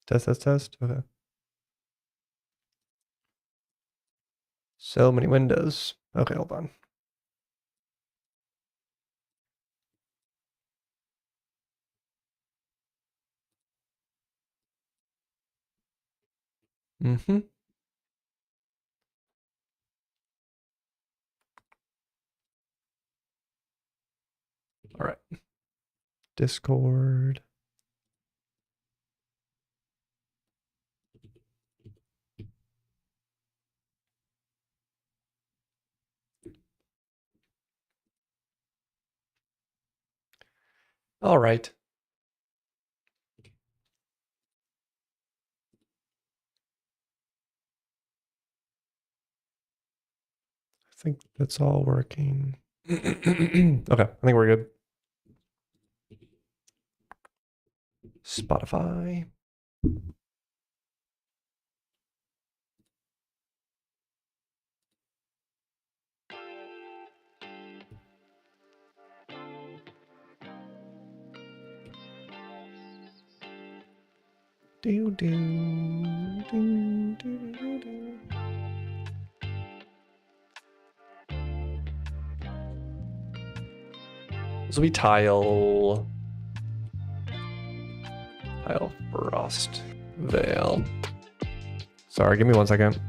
Test, test, test. Okay. So many windows. Okay, hold on. Mm-hmm. All right. Discord. All right. I think that's all working. Okay, I think we're good. Spotify. Do, do, do, do, do, do. This will be tile frost veil. Sorry, give me 1 second.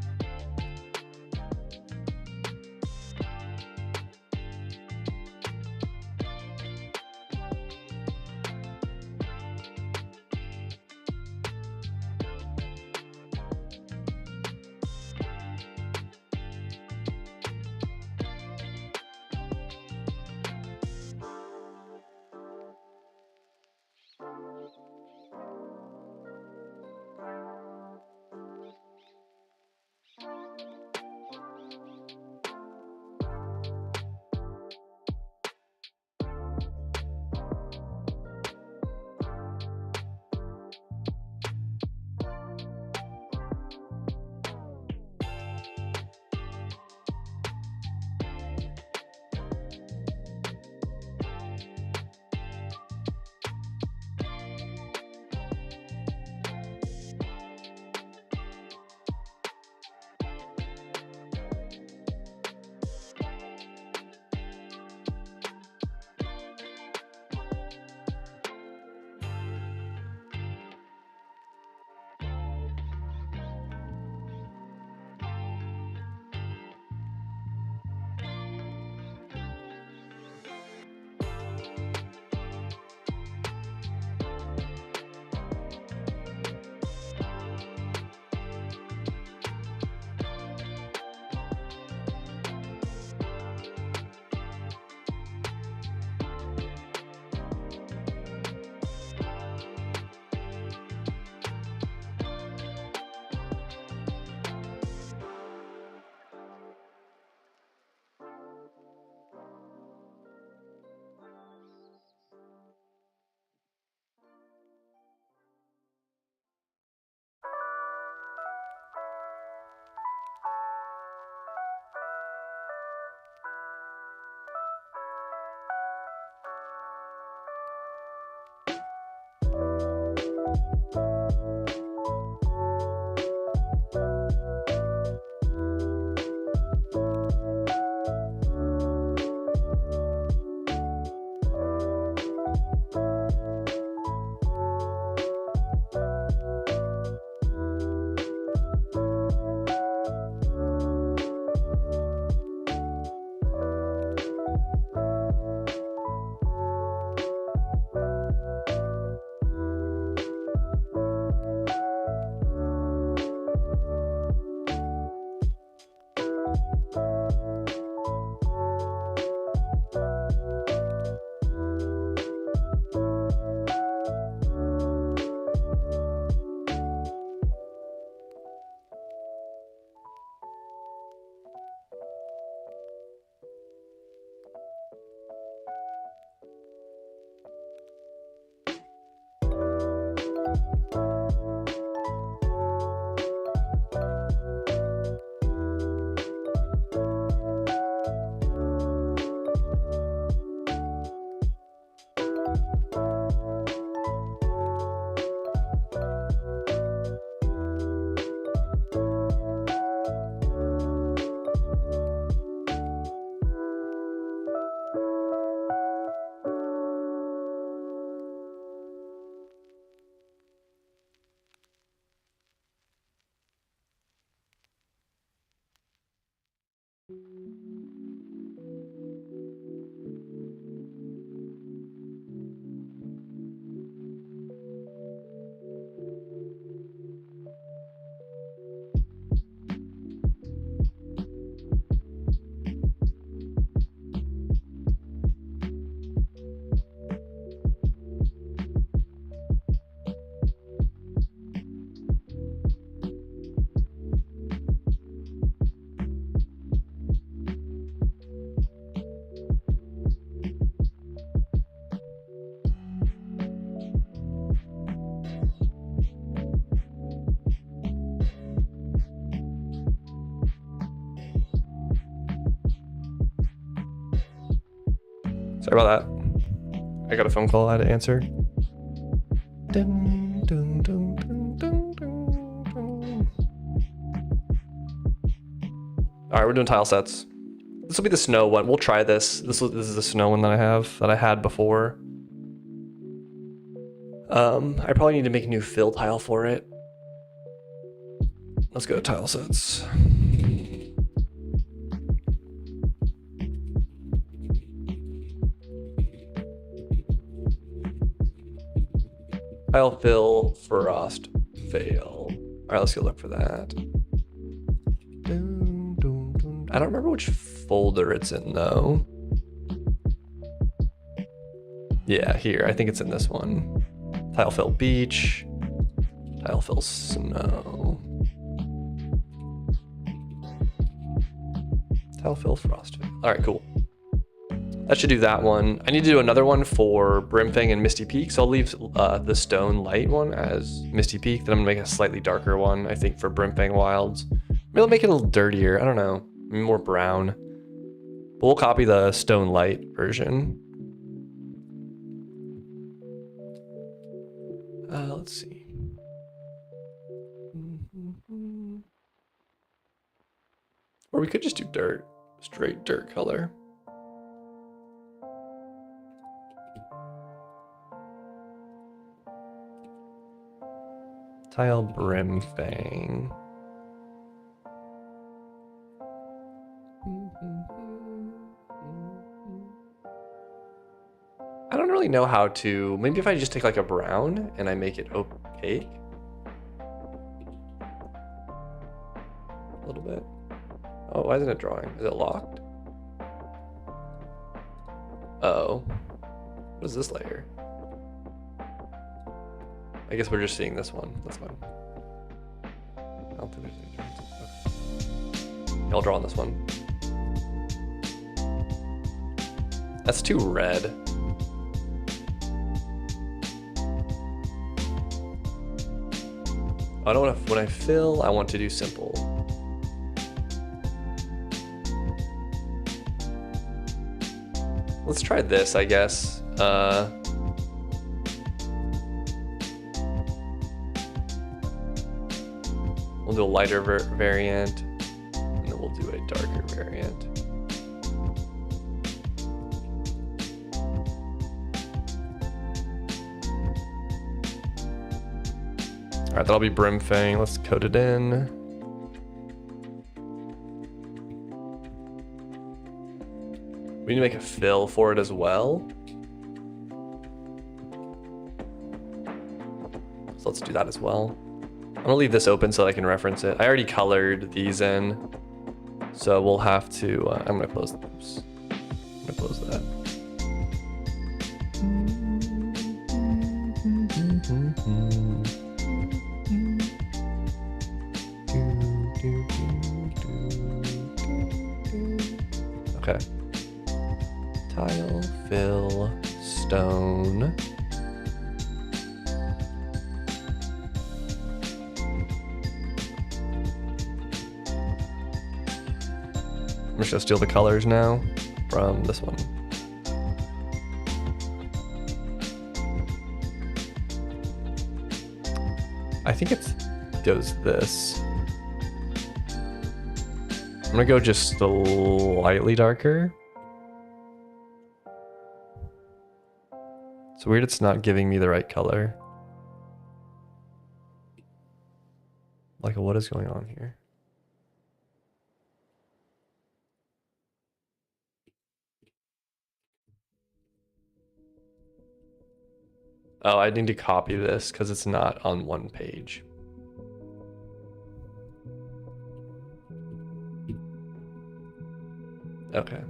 Sorry about that. I got a phone call I had to answer. Dun, dun, dun, dun, dun, dun, dun. All right, we're doing tile sets. This will be the snow one. We'll try this. This is the snow one that I had before. I probably need to make a new fill tile for it. Let's go to tile sets. Tile fill, frost fail. All right, let's go look for that. I don't remember which folder it's in though. Yeah, here, I think it's in this one. Tile fill beach, tile fill snow. Tile fill frost fail. All right, cool. That should do that one. I need to do another one for Brimfang and Misty Peak, so I'll leave the Stone Light one as Misty Peak. Then I'm gonna make a slightly darker one, I think, for Brimfang Wilds. Maybe I'll make it a little dirtier. I don't know, maybe more brown. But we'll copy the Stone Light version. Let's see. Or we could just do dirt, straight dirt color. Tile Brimfang. I don't really know how to, maybe if I just take like a brown and I make it opaque. A little bit. Oh, why isn't it drawing? Is it locked? Oh, what is this layer? I guess we're just seeing this one. That's fine. I don't think there's any difference. Okay. I'll draw on this one. That's too red. I don't want to, when I fill, I want to do simple. Let's try this, I guess. We'll do a lighter variant, and then we'll do a darker variant. All right, that'll be Brimfang. Let's code it in. We need to make a fill for it as well. So let's do that as well. I'm gonna leave this open so I can reference it. I already colored these in, so we'll have to, I'm gonna close those. I'm gonna close that. Okay. Tile, fill, stone. I'm just gonna steal the colors now from this one. I think it goes this. I'm gonna go just slightly darker. It's weird it's not giving me the right color. Like, what is going on here? Oh, I need to copy this because it's not on one page. Okay.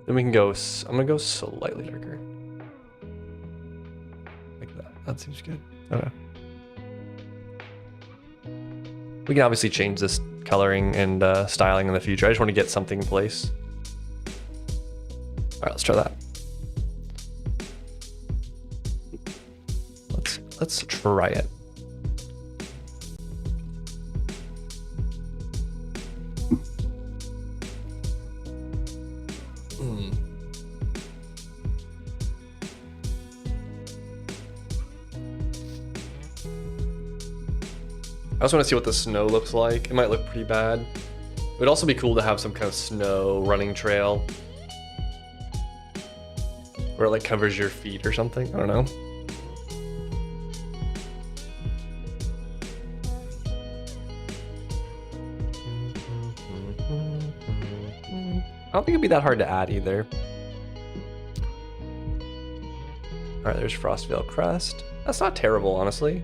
Then we can go, I'm gonna go slightly darker. Like that. That seems good. Okay. We can obviously change this coloring and styling in the future. I just want to get something in place. All right, let's try that. Let's try it. I also want to see what the snow looks like. It might look pretty bad. It would also be cool to have some kind of snow running trail. Where it like covers your feet or something, I don't know. I don't think it'd be that hard to add either. All right, there's Frostvale Crest. That's not terrible, honestly.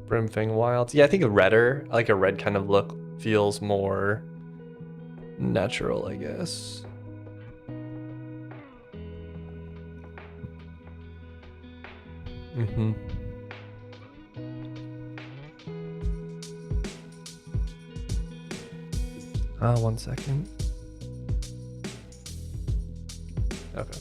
Brimfang Wilds. Yeah, I think a redder, like a red kind of look feels more natural, I guess. Mm-hmm. One second. Okay.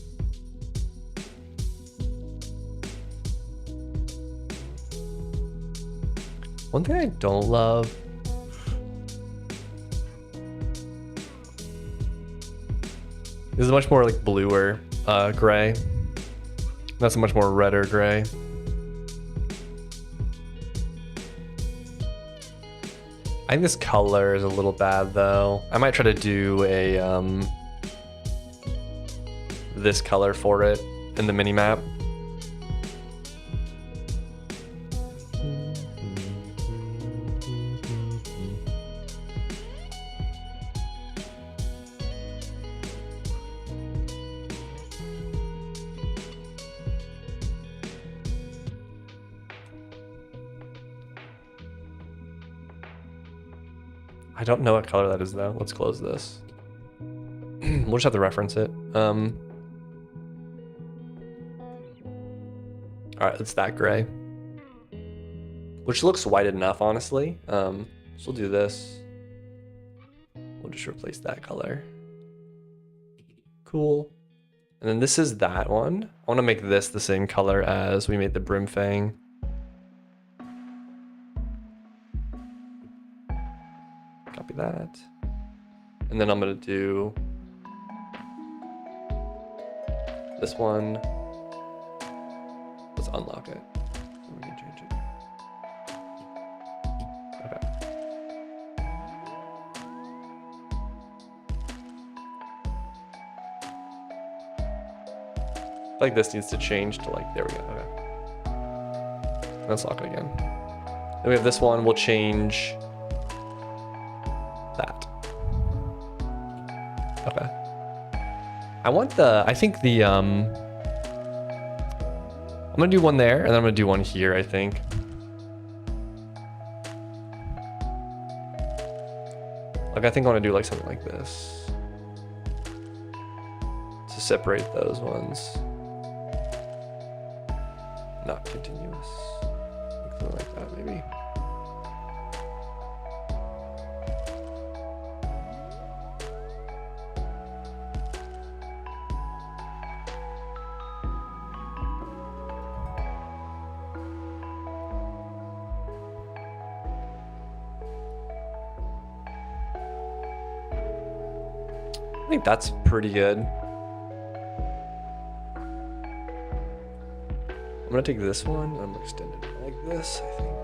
One thing I don't love is a much more like bluer gray. That's a much more redder gray. I think this color is a little bad though. I might try to do a this color for it in the mini map. I don't know what color that is though. Let's close this. We'll just have to reference it. All right, it's that gray, which looks white enough, honestly. So we'll do this. We'll just replace that color. Cool. And then this is that one. I want to make this the same color as we made the Brimfang. Copy that. And then I'm going to do this one. Let's unlock it. We can change it. Okay. Like this needs to change to like, there we go. Okay. Let's lock it again. Then we have this one. We'll change that. Okay. I think the, I'm gonna do one there and then I'm gonna do one here, I think. Like, I think I wanna do like something like this to separate those ones. Not continuous. Something like that, maybe. I think that's pretty good. I'm gonna take this one, I'm gonna extend it like this, I think.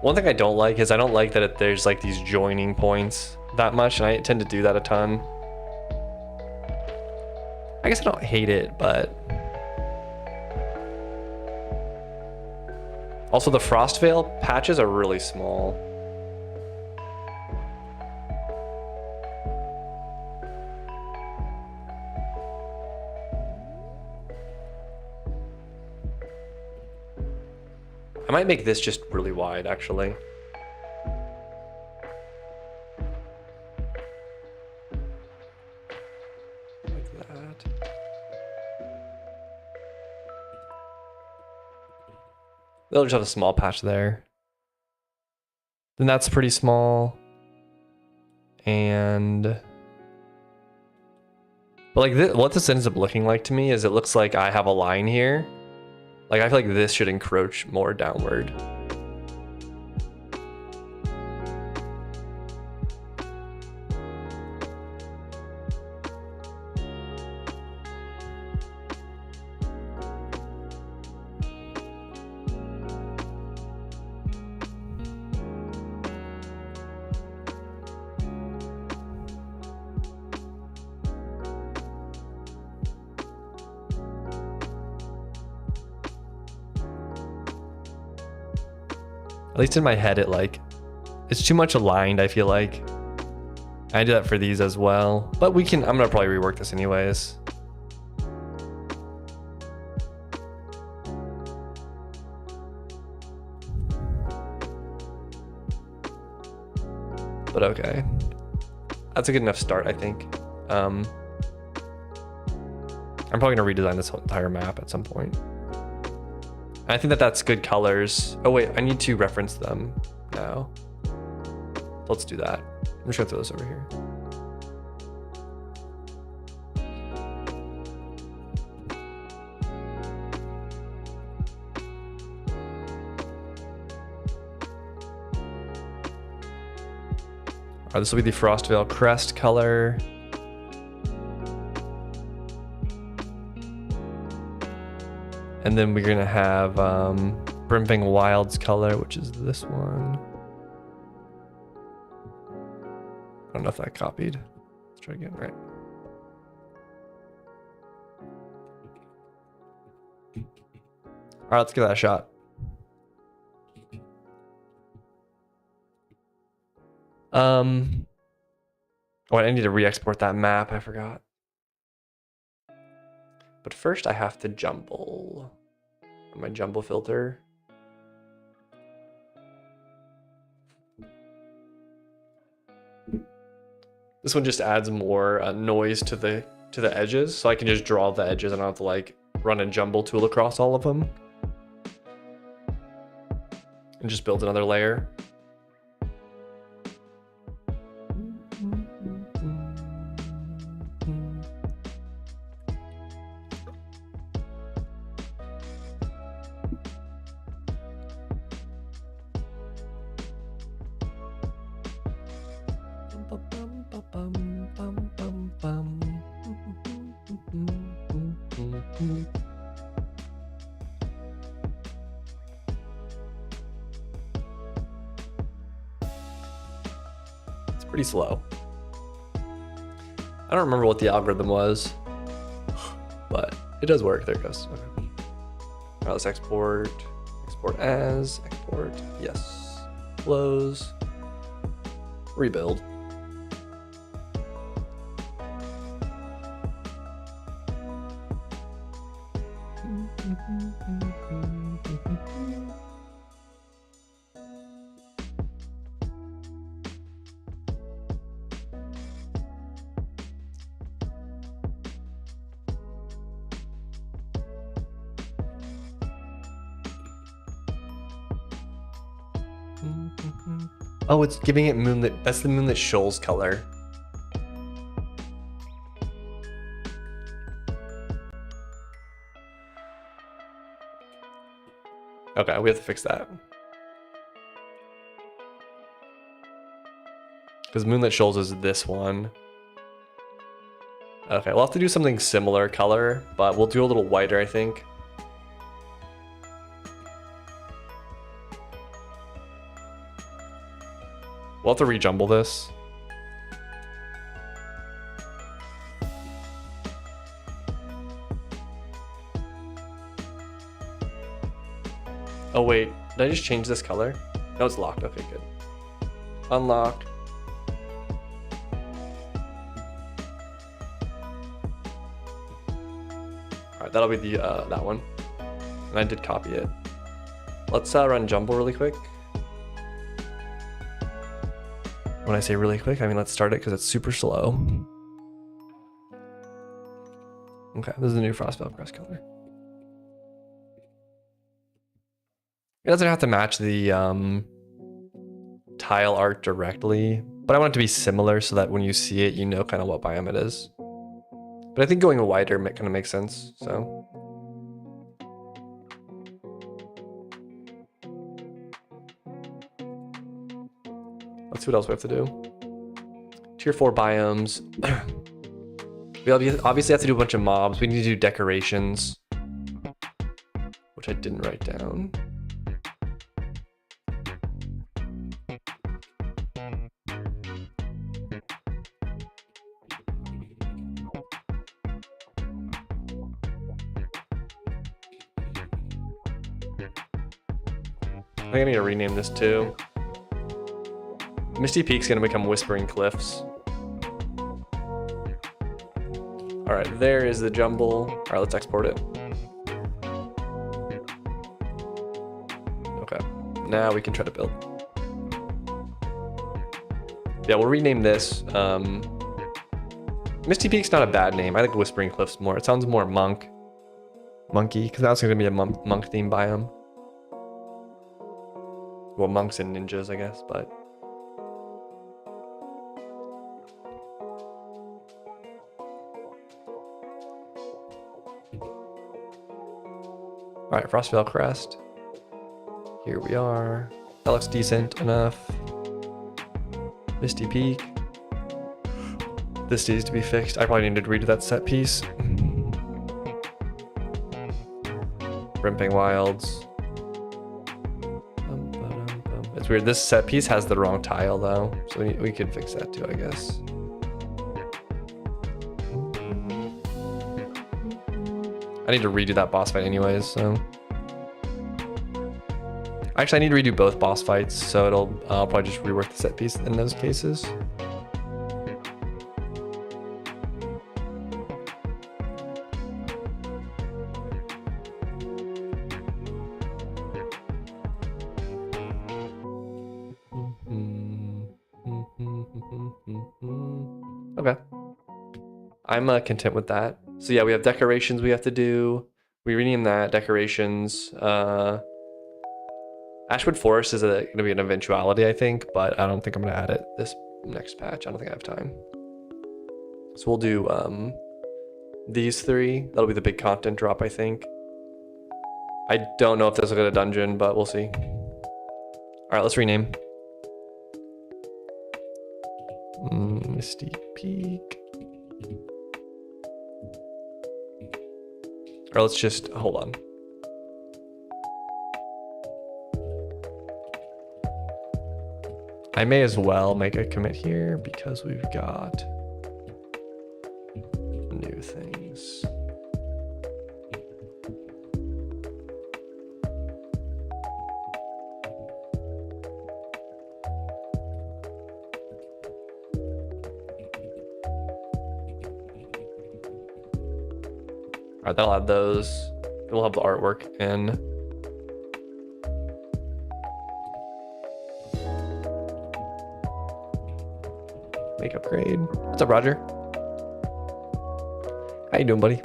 One thing I don't like is I don't like that there's like these joining points that much, and I tend to do that a ton. I guess I don't hate it, but also the Frostvale patches are really small. I might make this just really wide, actually. Like that. They'll just have a small patch there. Then that's pretty small. And But like what this ends up looking like to me is it looks like I have a line here. Like I feel like this should encroach more downward. At least in my head, it's too much aligned, I feel like. I do that for these as well, but I'm gonna probably rework this anyways. But okay. That's a good enough start, I think. I'm probably gonna redesign this whole entire map at some point. I think that's good colors. Oh wait, I need to reference them now. Let's do that. I'm just gonna throw this over here. All right, this will be the Frostvale crest color. And then we're gonna have Brimfang Wilds color, which is this one. I don't know if that copied. Let's try again, right? All right, let's give that a shot. Oh, I need to re-export that map, I forgot. But first I have to jumble. My jumble filter. This one just adds more noise to the edges, so I can just draw the edges and I don't have to like run a jumble tool across all of them. And just build another layer. It's pretty slow. I don't remember what the algorithm was, but it does work. There it goes. Okay. All right, let's export. Export as, export, yes. Close. Rebuild. Oh, it's giving it moonlit. That's the moonlit shoals color. Okay, we have to fix that. Because moonlit shoals is this one. Okay, we'll have to do something similar color, but we'll do a little whiter, I think. We'll have to rejumble this. Oh wait, did I just change this color? No, it's locked. Okay, good. Unlock. All right, that'll be the that one. And I did copy it. Let's run jumble really quick. When I say really quick, I mean let's start it because it's super slow. Okay, this is the new Frostvale crest color. It doesn't have to match the tile art directly, but I want it to be similar so that when you see it, you know kind of what biome it is. But I think going wider kind of makes sense, so. Let's see what else we have to do. Tier 4 biomes. We obviously have to do a bunch of mobs. We need to do decorations, which I didn't write down. I think I need to rename this too. Misty Peak's gonna become Whispering Cliffs. All right, there is the jumble. All right, let's export it. Okay, now we can try to build. Yeah, we'll rename this. Misty Peak's not a bad name. I like Whispering Cliffs more. It sounds more monkey, because now it's gonna be a monk themed biome. Well, monks and ninjas, I guess, but. All right, Frostvale Crest. Here we are. That looks decent enough. Misty Peak. This needs to be fixed. I probably need to redo that set piece. Brimping Wilds. It's weird. This set piece has the wrong tile though, so we could fix that too, I guess. I need to redo that boss fight anyways, so. Actually, I need to redo both boss fights, so I'll probably just rework the set piece in those cases. Okay. I'm content with that. So yeah, we have decorations we have to do. We rename that decorations. Ashwood Forest is going to be an eventuality, I think, but I don't think I'm going to add it this next patch. I don't think I have time. So we'll do these three. That'll be the big content drop, I think. I don't know if this will get a dungeon, but we'll see. All right, let's rename. Misty Peak. Or let's just, hold on. I may as well make a commit here because we've got new things. All right, that'll add those. We'll have the artwork in. Make upgrade. What's up, Roger? How you doing, buddy?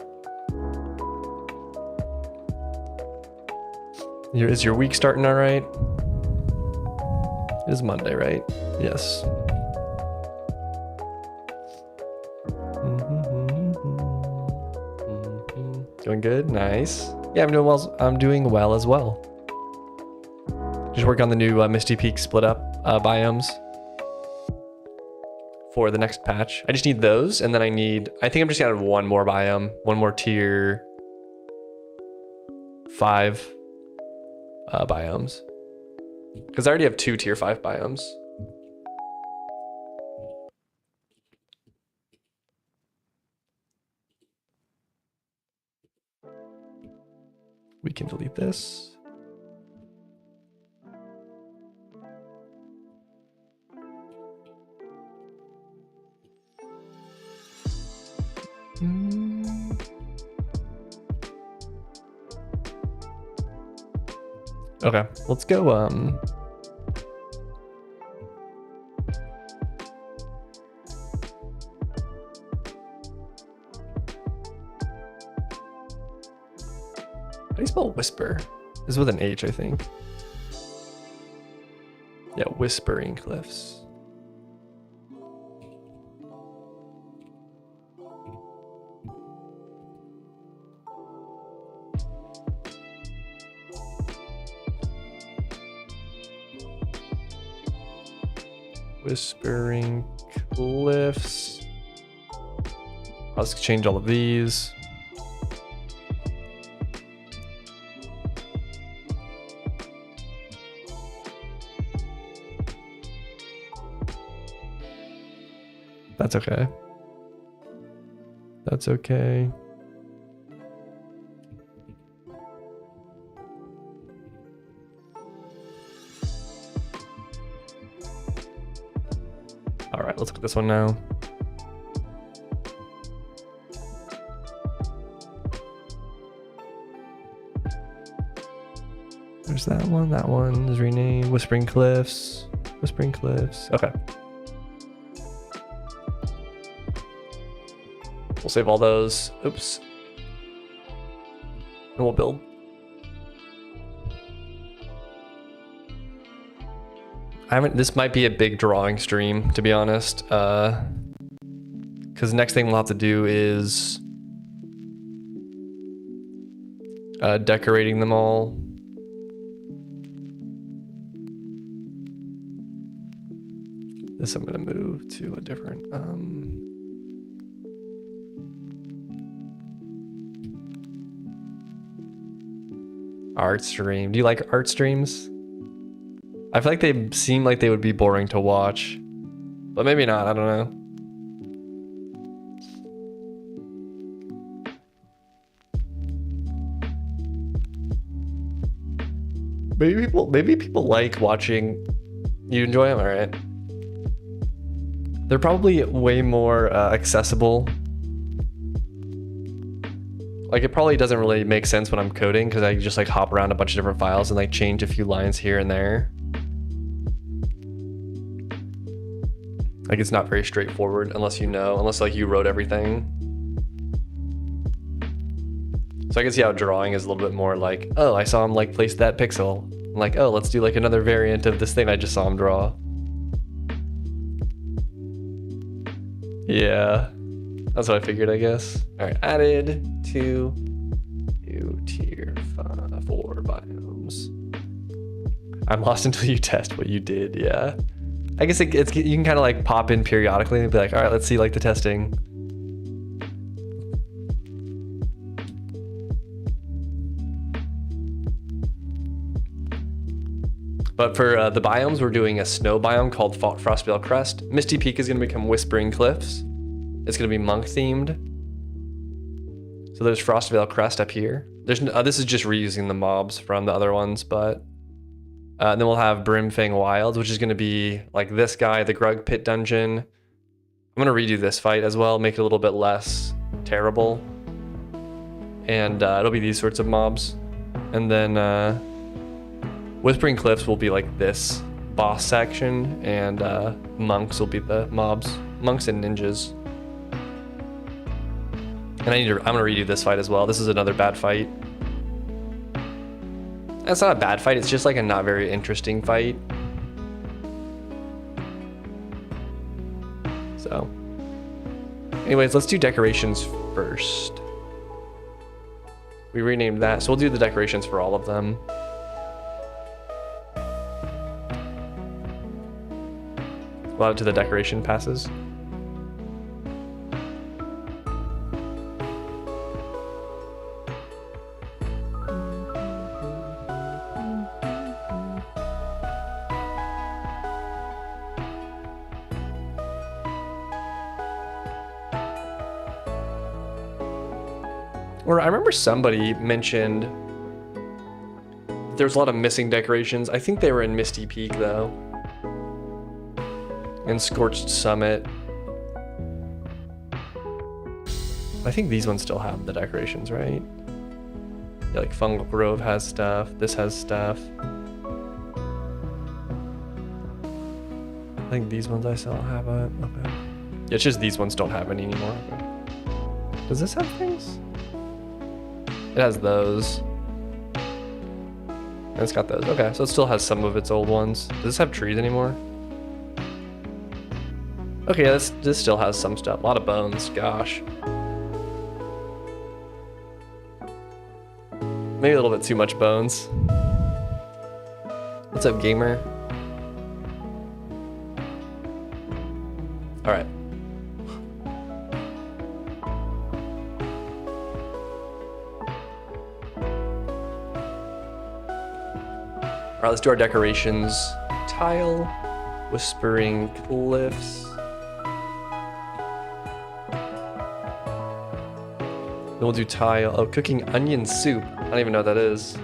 Is your week starting all right? It is Monday, right? Yes. Doing good, nice. Yeah, I'm doing well. I'm doing well as well. Just working on the new Misty Peak split up biomes for the next patch. I just need those, and then I think I'm just gonna add one more biome, one more tier 5 biomes, because I already have 2 tier 5 biomes. We can delete this. Okay, let's go. How do you spell whisper? This is with an H, I think. Yeah, Whispering Cliffs. Whispering Cliffs. Let's change all of these. That's okay. That's okay. All right, let's look at this one now. There's that one is renamed Whispering Cliffs. Whispering Cliffs, okay. We'll save all those, oops. And we'll build. This might be a big drawing stream, to be honest. Because the next thing we'll have to do is decorating them all. This I'm gonna move to a different, art stream. Do you like art streams? I feel like they seem like they would be boring to watch, but maybe not, I don't know. Maybe people like watching. You enjoy them, all right? They're probably way more accessible. Like, it probably doesn't really make sense when I'm coding because I just like hop around a bunch of different files and like change a few lines here and there. Like, it's not very straightforward unless like you wrote everything. So I can see how drawing is a little bit more like, oh, I saw him like place that pixel. I'm like, oh, let's do like another variant of this thing I just saw him draw. Yeah, that's what I figured, I guess. All right, added to new tier 4 biomes. I'm lost until you test what you did, yeah. I guess you can kind of like pop in periodically and be like, all right, let's see like the testing. But for the biomes, we're doing a snow biome called Frostveil Crest. Misty Peak is going to become Whispering Cliffs. It's going to be monk themed. So there's Frostveil Crest up here. This is just reusing the mobs from the other ones, but then we'll have Brimfang Wilds, which is going to be like this guy, the Grug Pit Dungeon. I'm going to redo this fight as well, make it a little bit less terrible. And it'll be these sorts of mobs. And then Whispering Cliffs will be like this boss section, and monks will be the mobs, monks and ninjas. And I'm gonna redo this fight as well. This is another bad fight. It's not a bad fight, it's just like a not very interesting fight. So, anyways, let's do decorations first. We renamed that, so we'll do the decorations for all of them. We'll add it to the decoration passes. Or I remember somebody mentioned there's a lot of missing decorations. I think they were in Misty Peak though. And Scorched Summit. I think these ones still have the decorations, right? Yeah, like Fungal Grove has stuff. This has stuff. I think these ones I still have it. Okay. Yeah, it's just these ones don't have any anymore. Okay. Does this have things? It has those. And it's got those. Okay, so it still has some of its old ones. Does this have trees anymore? Okay, this still has some stuff. A lot of bones, gosh. Maybe a little bit too much bones. What's up, gamer? All right. All right, let's do our decorations. Tile, whispering cliffs. Then we'll do tile. Oh, cooking onion soup. I don't even know what that is.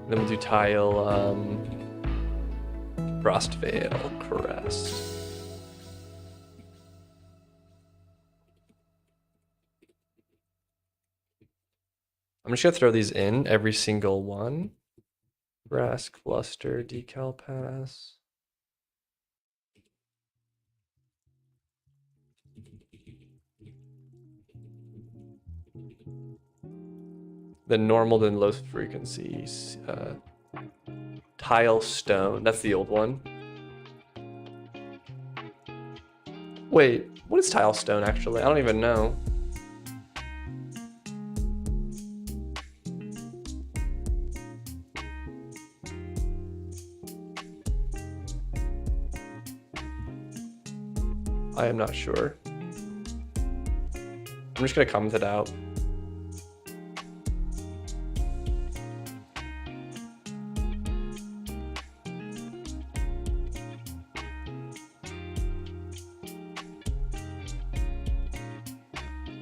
Then we'll do tile, Frostvale Crest. I'm just gonna throw these in, every single one. Grass cluster, decal pass. Then normal, then low frequencies. Tile stone, that's the old one. Wait, what is tile stone actually? I don't even know. I am not sure. I'm just gonna comment it out.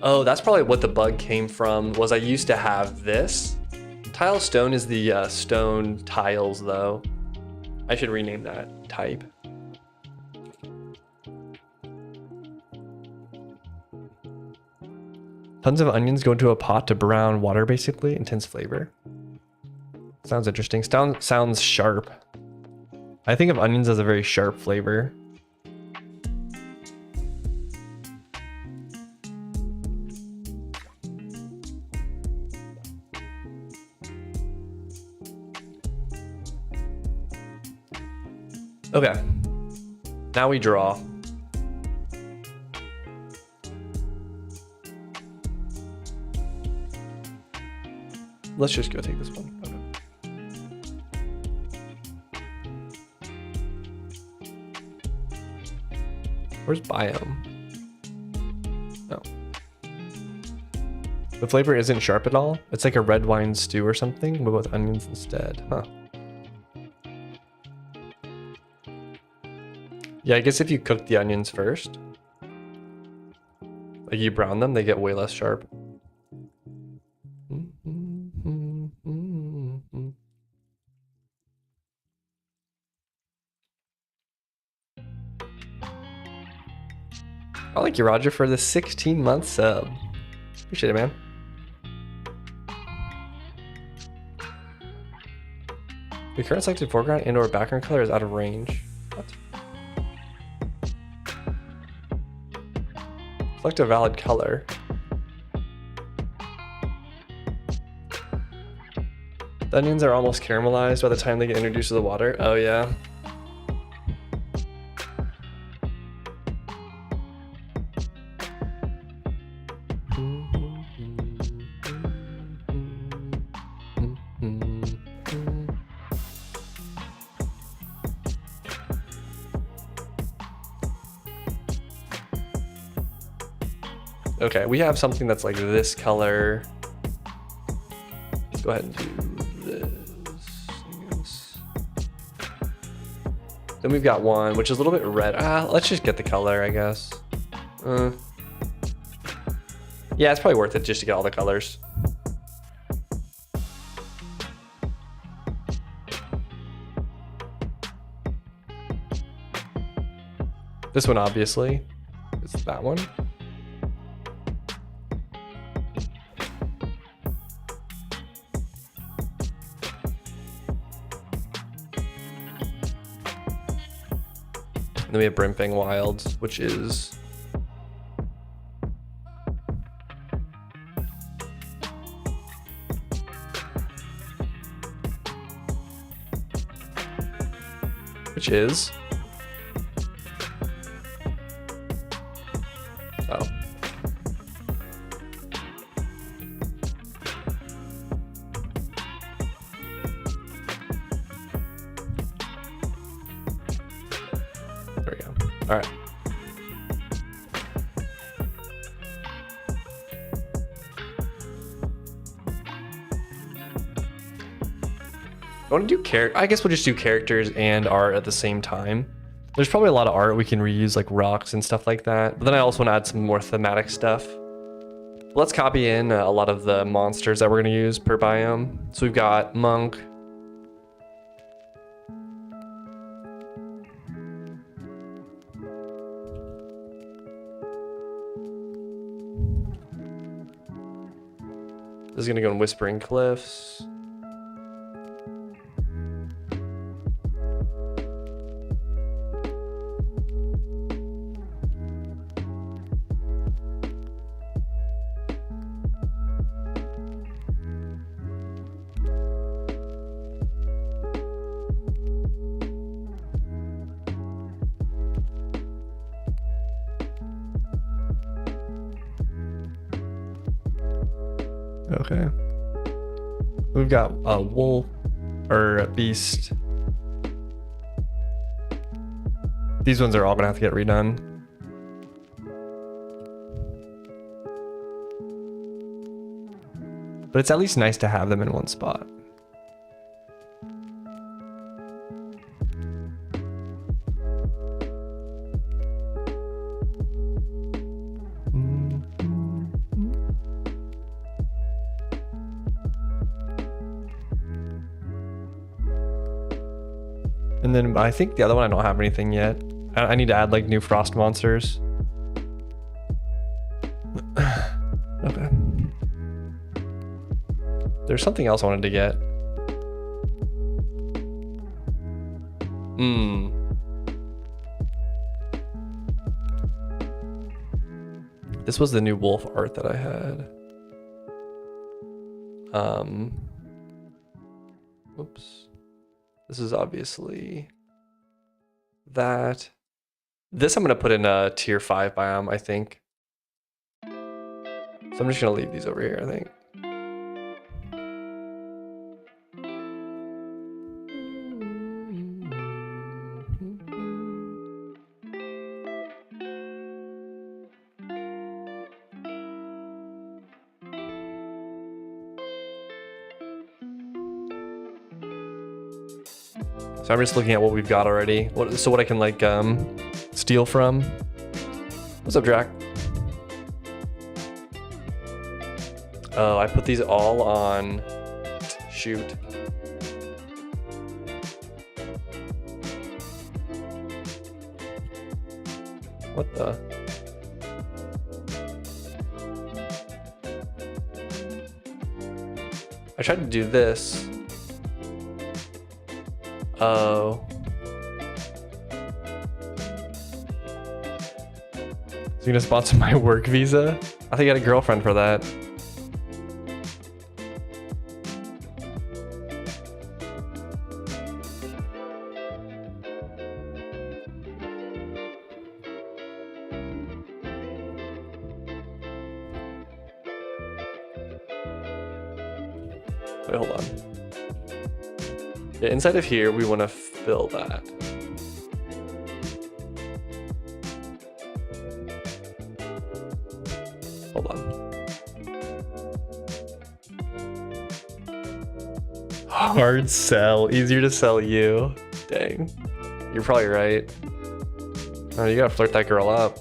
Oh, that's probably what the bug came from, was I used to have this. Tile stone is the stone tiles though. I should rename that type. Tons of onions go into a pot to brown water basically, intense flavor. Sounds interesting, sounds sharp. I think of onions as a very sharp flavor. Okay, now we draw. Let's just go take this one. Okay. Where's Biome? Oh. The flavor isn't sharp at all. It's like a red wine stew or something, but with onions instead. Huh. Yeah, I guess if you cook the onions first, like you brown them, they get way less sharp. I like you, Roger, for the 16-month sub. Appreciate it, man. The current selected foreground and/or background color is out of range. What? Select a valid color. The onions are almost caramelized by the time they get introduced to the water. Oh yeah. Okay, we have something that's like this color. Let's go ahead and do this. Then we've got one, which is a little bit red. Let's just get the color, I guess. Yeah, it's probably worth it just to get all the colors. This one, obviously, is that one. And then we have Brimping Wilds, which is oh. All right. I want to do I guess we'll just do characters and art at the same time. There's probably a lot of art we can reuse, like rocks and stuff like that. But then I also want to add some more thematic stuff. Let's copy in a lot of the monsters that we're going to use per biome. So we've got monk. This is going to go in Whispering Cliffs. Okay. We've got a wolf or a beast. These ones are all gonna have to get redone. But it's at least nice to have them in one spot. And then I think the other one, I don't have anything yet. I need to add like new frost monsters. Okay. There's something else I wanted to get. This was the new wolf art that I had. Whoops. This is obviously that. This I'm going to put in a tier 5 biome, I think. So I'm just going to leave these over here, I think. So I'm just looking at what we've got already. So what I can like steal from. What's up, Drac? Oh, I put these all on. Shoot. What the? I tried to do this. Oh. So you're gonna sponsor my work visa? I think I got a girlfriend for that. Wait, hold on. Yeah, inside of here, we want to fill that. Hold on. Hard sell, easier to sell you. Dang, you're probably right. Oh, you gotta flirt that girl up.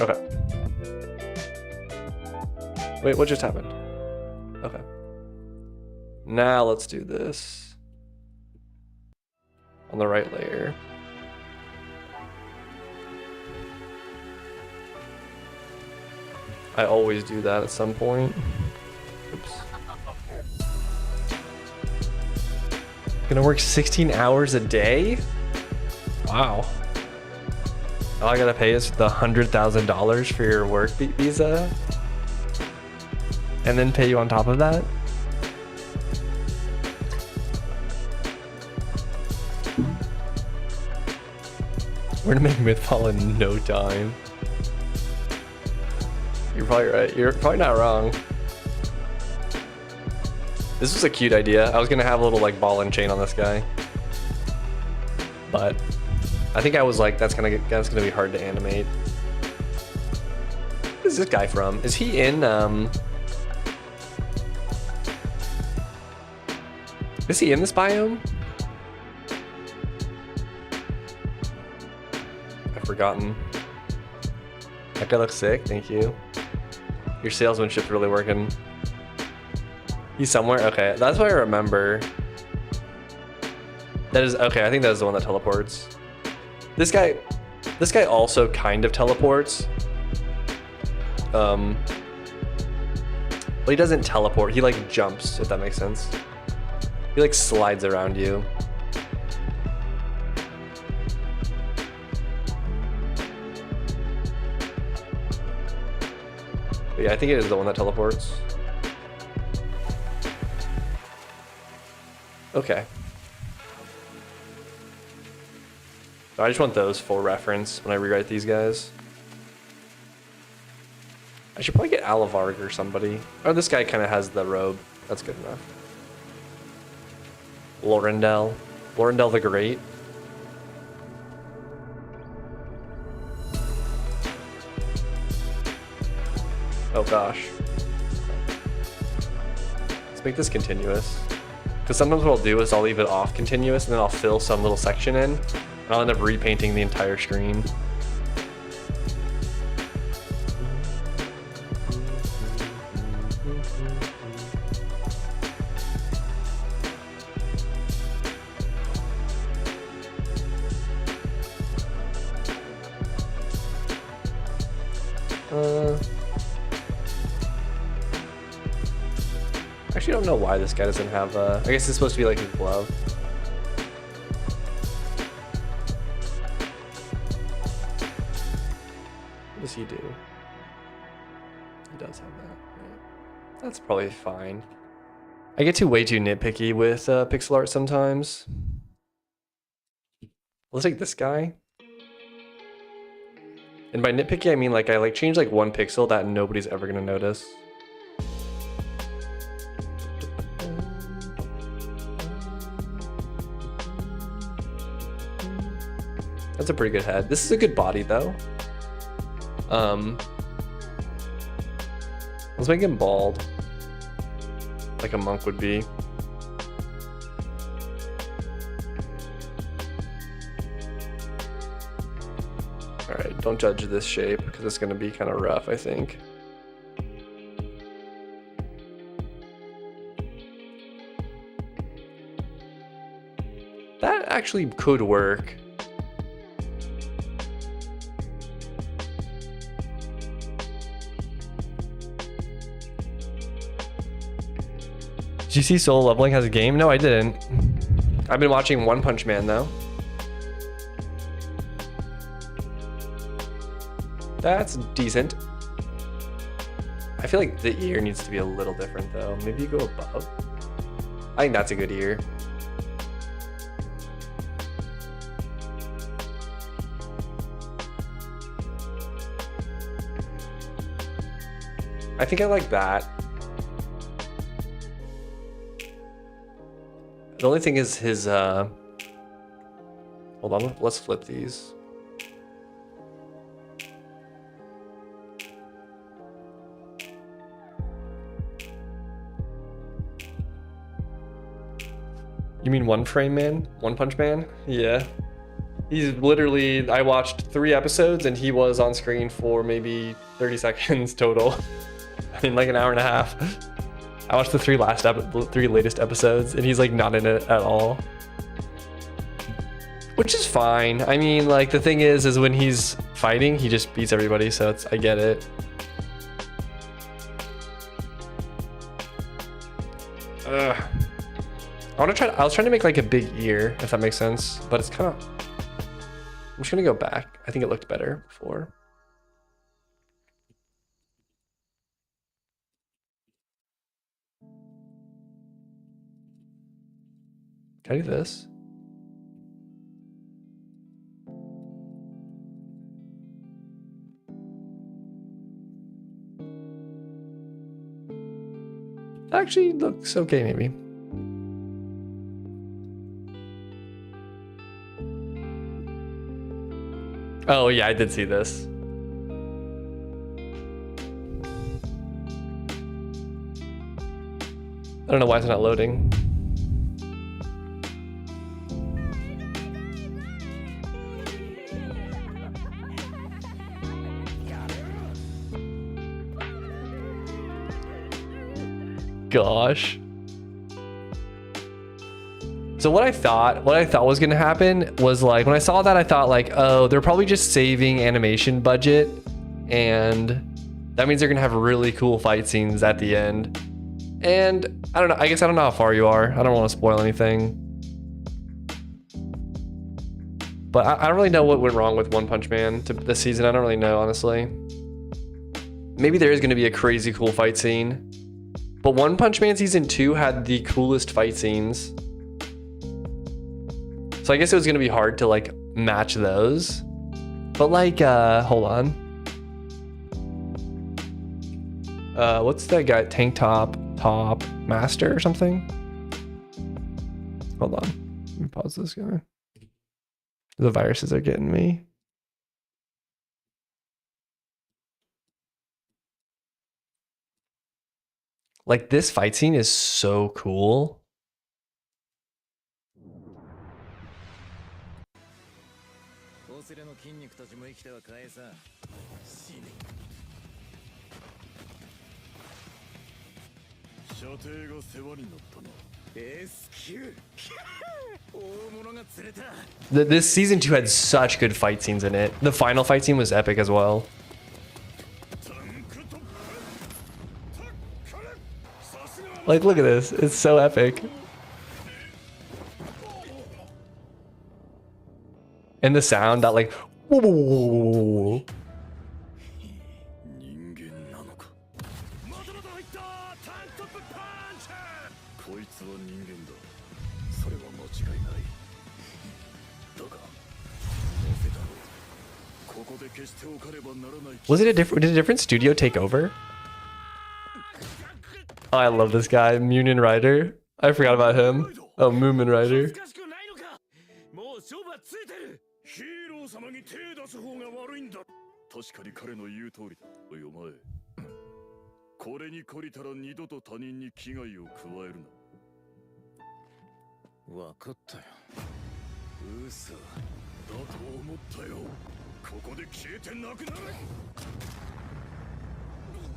Okay. Wait, what just happened? Okay. Now let's do this on the right layer. I always do that at some point. Oops. Gonna work 16 hours a day? Wow. All I gotta pay is the $100,000 for your work visa, and then pay you on top of that. We're gonna make Mythfall in no time. You're probably right. You're probably not wrong. This was a cute idea. I was gonna have a little like ball and chain on this guy, but I think I was like, that's gonna be hard to animate. What is this guy from? Is he in Is he in this biome? I've forgotten. That guy looks sick. Thank you. Your salesmanship's really working. He's somewhere. Okay, that's what I remember. That is okay. I think that is the one that teleports. This guy also kind of teleports. But he doesn't teleport. He like jumps, if that makes sense. He like slides around you. But yeah, I think it is the one that teleports. Okay. So I just want those for reference when I rewrite these guys. I should probably get Alavarg or somebody. Oh, this guy kind of has the robe. That's good enough. Lorendel. Lorendel the Great. Oh gosh. Let's make this continuous. Because sometimes what I'll do is I'll leave it off continuous and then I'll fill some little section in. And I'll end up repainting the entire screen. Actually, I don't know why this guy doesn't have I guess it's supposed to be like his glove. What does he do? He does have that, right? That's probably fine. I get way too nitpicky with pixel art sometimes. Let's take this guy. And by nitpicky, I mean like I like change like one pixel that nobody's ever gonna notice. That's a pretty good head. This is a good body though. Let's make him bald, like a monk would be. All right, don't judge this shape because it's gonna be kind of rough, I think. That actually could work. Did you see Solo Leveling has a game? No, I didn't. I've been watching One Punch Man though. That's decent. I feel like the ear needs to be a little different though. Maybe you go above. I think that's a good ear. I think I like that. The only thing is his, hold on, let's flip these. You mean One Frame Man? One Punch Man? Yeah. He's literally, I watched 3 episodes and he was on screen for maybe 30 seconds total. In like an hour and a half. I watched the 3 latest episodes and he's like not in it at all. Which is fine. I mean, like the thing is when he's fighting, he just beats everybody, so it's, I get it. Ugh. I was trying to make like a big ear, if that makes sense, but it's kind of I'm just gonna go back. I think it looked better before. Can I do this? Actually looks okay, maybe. Oh yeah, I did see this. I don't know why it's not loading. Gosh. So what I thought was gonna happen was like, when I saw that, I thought like, oh, they're probably just saving animation budget, and that means they're gonna have really cool fight scenes at the end. And I don't know, I guess I don't know how far you are. I don't want to spoil anything. But I don't really know what went wrong with One Punch Man this season. I don't really know, honestly. Maybe there is gonna be a crazy cool fight scene. But One Punch Man Season 2 had the coolest fight scenes. So I guess it was gonna be hard to like match those. But like, hold on. What's that guy? Tank Top Master or something? Hold on. Let me pause this guy. The viruses are getting me. Like, this fight scene is so cool. This season 2 had such good fight scenes in it. The final fight scene was epic as well. Like, look at this. It's so epic. And the sound that like, whoa. Was it a different? Did a different studio take over? Oh, I love this guy, Moomin Rider. I forgot about him. Oh, Moomin Rider.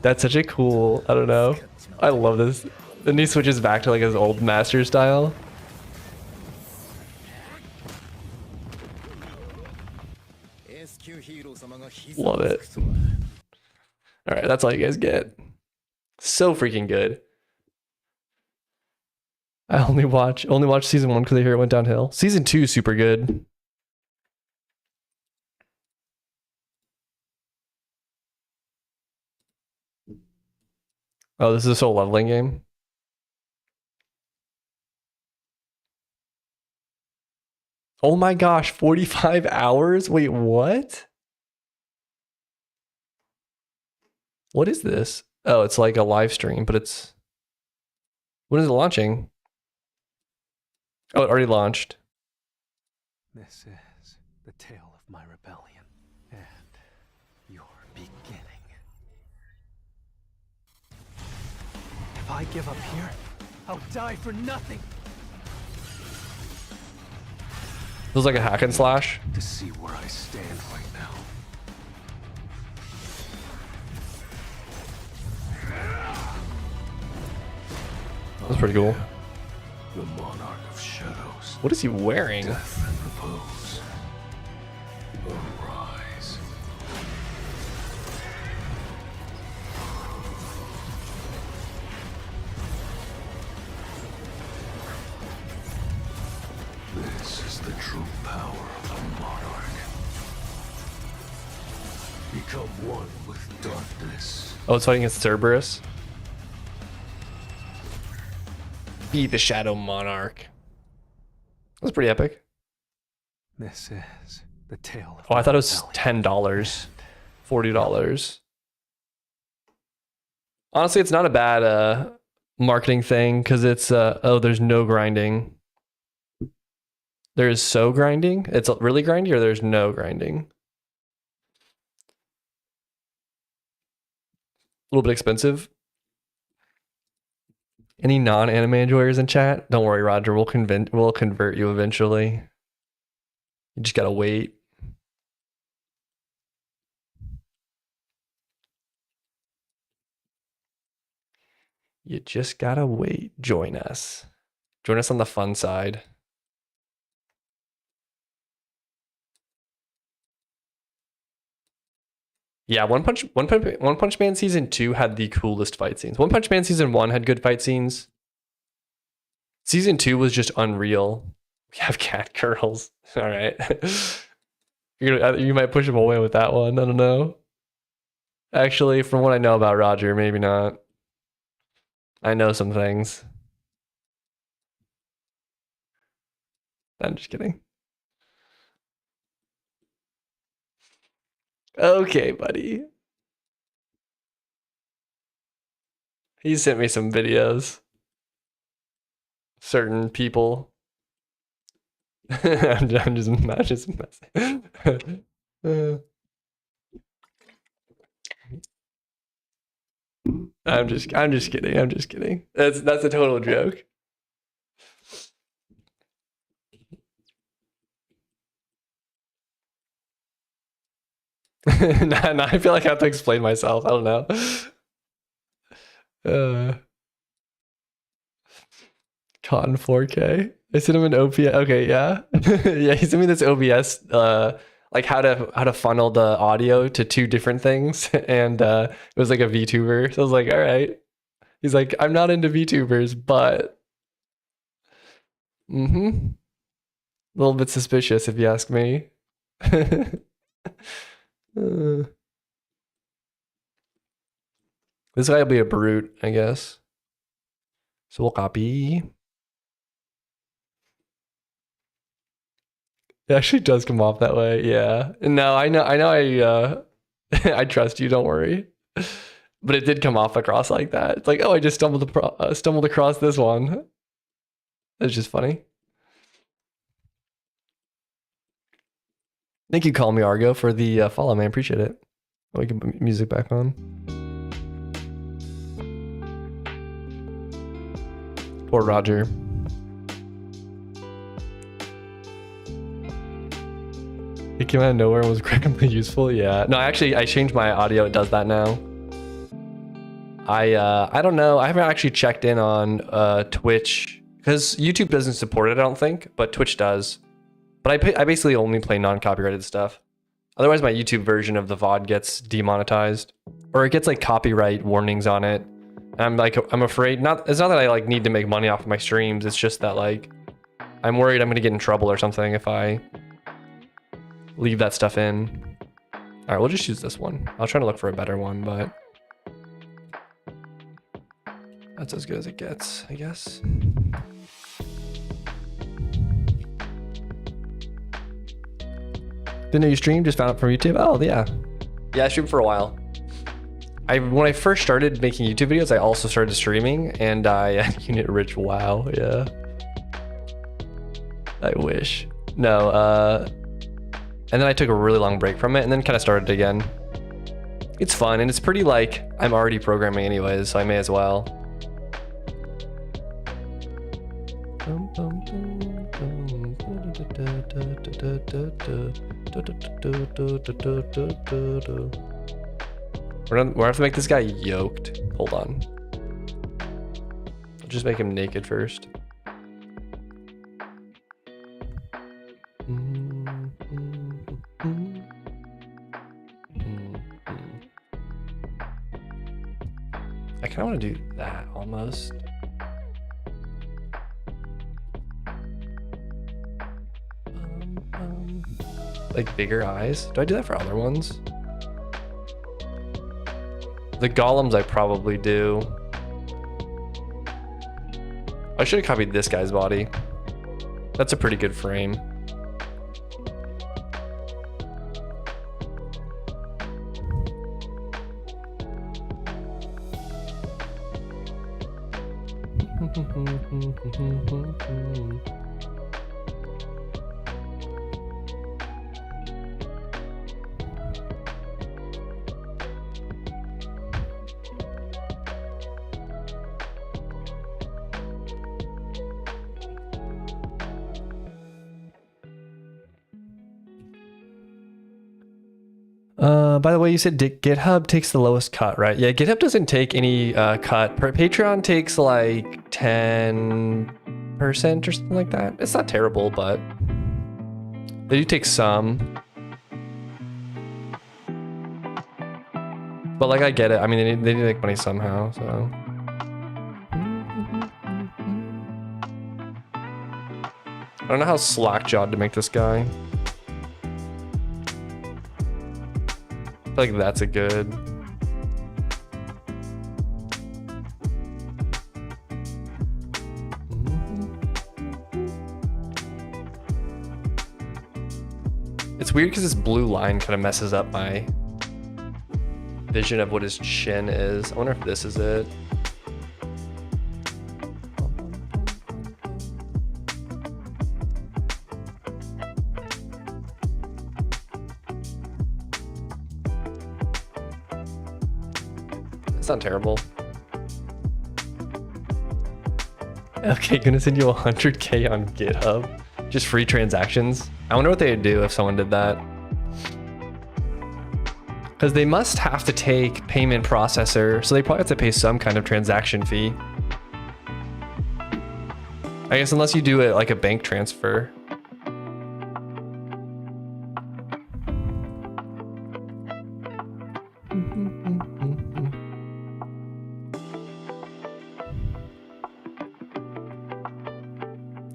That's such a cool, I don't know. I love this. Then he switches back to like his old master style. Love it. All right, that's all you guys get. So freaking good. I only watch season 1 because I hear it went downhill. Season 2 super good. Oh, this is a soul leveling game. Oh my gosh, 45 hours? Wait, what? What is this? Oh, it's like a live stream, but it's... When is it launching? Oh, it already launched. This is the tale of my rebellion and your beginning. If I give up here, I'll die for nothing. Feels like a hack and slash. To see where I stand right now. That's pretty cool. The monarch of shadows. What is he wearing? Death and repose. Arise. This is the true power of the monarch. become one with darkness. Oh, it's fighting against Cerberus. Be the Shadow Monarch. That's pretty epic. This is the tale of Oh, I thought it was rebellion. $10, $40. Honestly, it's not a bad marketing thing because it's oh, there's no grinding. There is so grinding. It's really grindy, or there's no grinding. A little bit expensive. Any non-anime enjoyers in chat? Don't worry, Roger. We'll convert you eventually. You just gotta wait. You just gotta wait. Join us. Join us on the fun side. Yeah, One Punch Man season 2 had the coolest fight scenes. One Punch Man season 1 had good fight scenes. Season 2 was just unreal. We have cat girls. All right. You might push him away with that one. I don't know. Actually, from what I know about Roger, maybe not. I know some things. I'm just kidding. Okay, buddy. He sent me some videos. Certain people. I'm just messing. I'm just kidding. I'm just kidding. That's a total joke. Nah, I feel like I have to explain myself. I don't know. Cotton 4K. I sent him an OBS. Okay, yeah. Yeah, he sent me this OBS like how to funnel the audio to two different things. And it was like a VTuber. So I was like, all right. He's like, I'm not into VTubers, but a little bit suspicious if you ask me. This guy will be a brute, I guess. So we'll copy. It actually does come off that way, yeah. No, I I trust you, don't worry. But it did come off across like that. It's like, oh, I just stumbled across this one. That's just funny. Thank you, Call Me Argo, for the follow, man. Appreciate it. Oh, we can put music back on. Poor Roger. It came out of nowhere and was incredibly useful. Yeah. No, actually, I changed my audio. It does that now. I don't know. I haven't actually checked in on Twitch because YouTube doesn't support it, I don't think, but Twitch does. But I basically only play non-copyrighted stuff. Otherwise, my YouTube version of the VOD gets demonetized, or it gets like copyright warnings on it. And I'm afraid it's not that I like need to make money off of my streams. It's just that like I'm worried I'm gonna get in trouble or something if I leave that stuff in. All right, we'll just use this one. I'll try to look for a better one, but that's as good as it gets, I guess. Didn't know you streamed, just found it from YouTube. Oh, yeah. Yeah, I streamed for a while. When I first started making YouTube videos, I also started streaming, and I unit rich. Wow, yeah. I wish. No, and then I took a really long break from it, and then kind of started again. It's fun, and it's pretty like I'm already programming anyways, so I may as well. We're gonna have to make this guy yoked. Hold on. I'll just make him naked first. I kind of want to do that almost. Like bigger eyes. Do I do that for other ones? The golems I probably do. I should have copied this guy's body. That's a pretty good frame. By the way, you said GitHub takes the lowest cut, right? Yeah, GitHub doesn't take any cut. Patreon takes like 10% or something like that. It's not terrible, but they do take some. But like, I get it. I mean, they need to make money somehow, so. I don't know how slack-jawed to make this guy. I feel like that's a good. It's weird because this blue line kind of messes up my vision of what his chin is. I wonder if this is it. It's not terrible. Okay, gonna send you 100K on GitHub. Just free transactions. I wonder what they would do if someone did that. Because they must have to take payment processor, so they probably have to pay some kind of transaction fee. I guess unless you do it like a bank transfer.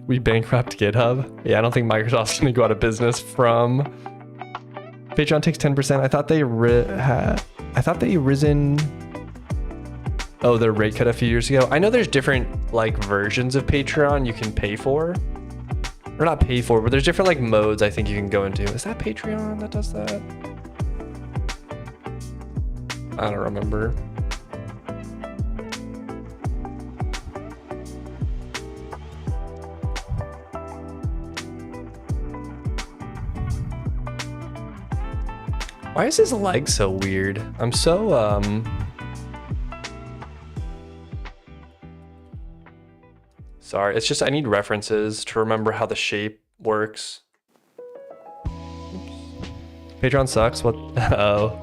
We bankrupt GitHub. Yeah, I don't think Microsoft's gonna go out of business from. Patreon takes 10%. I thought they risen. Oh, their rate cut a few years ago. I know there's different like versions of Patreon you can pay for, or not pay for, but there's different like modes I think you can go into. Is that Patreon that does that? I don't remember. Why is his leg so weird? I'm so, sorry, it's just I need references to remember how the shape works. Oops. Patreon sucks, what? Oh.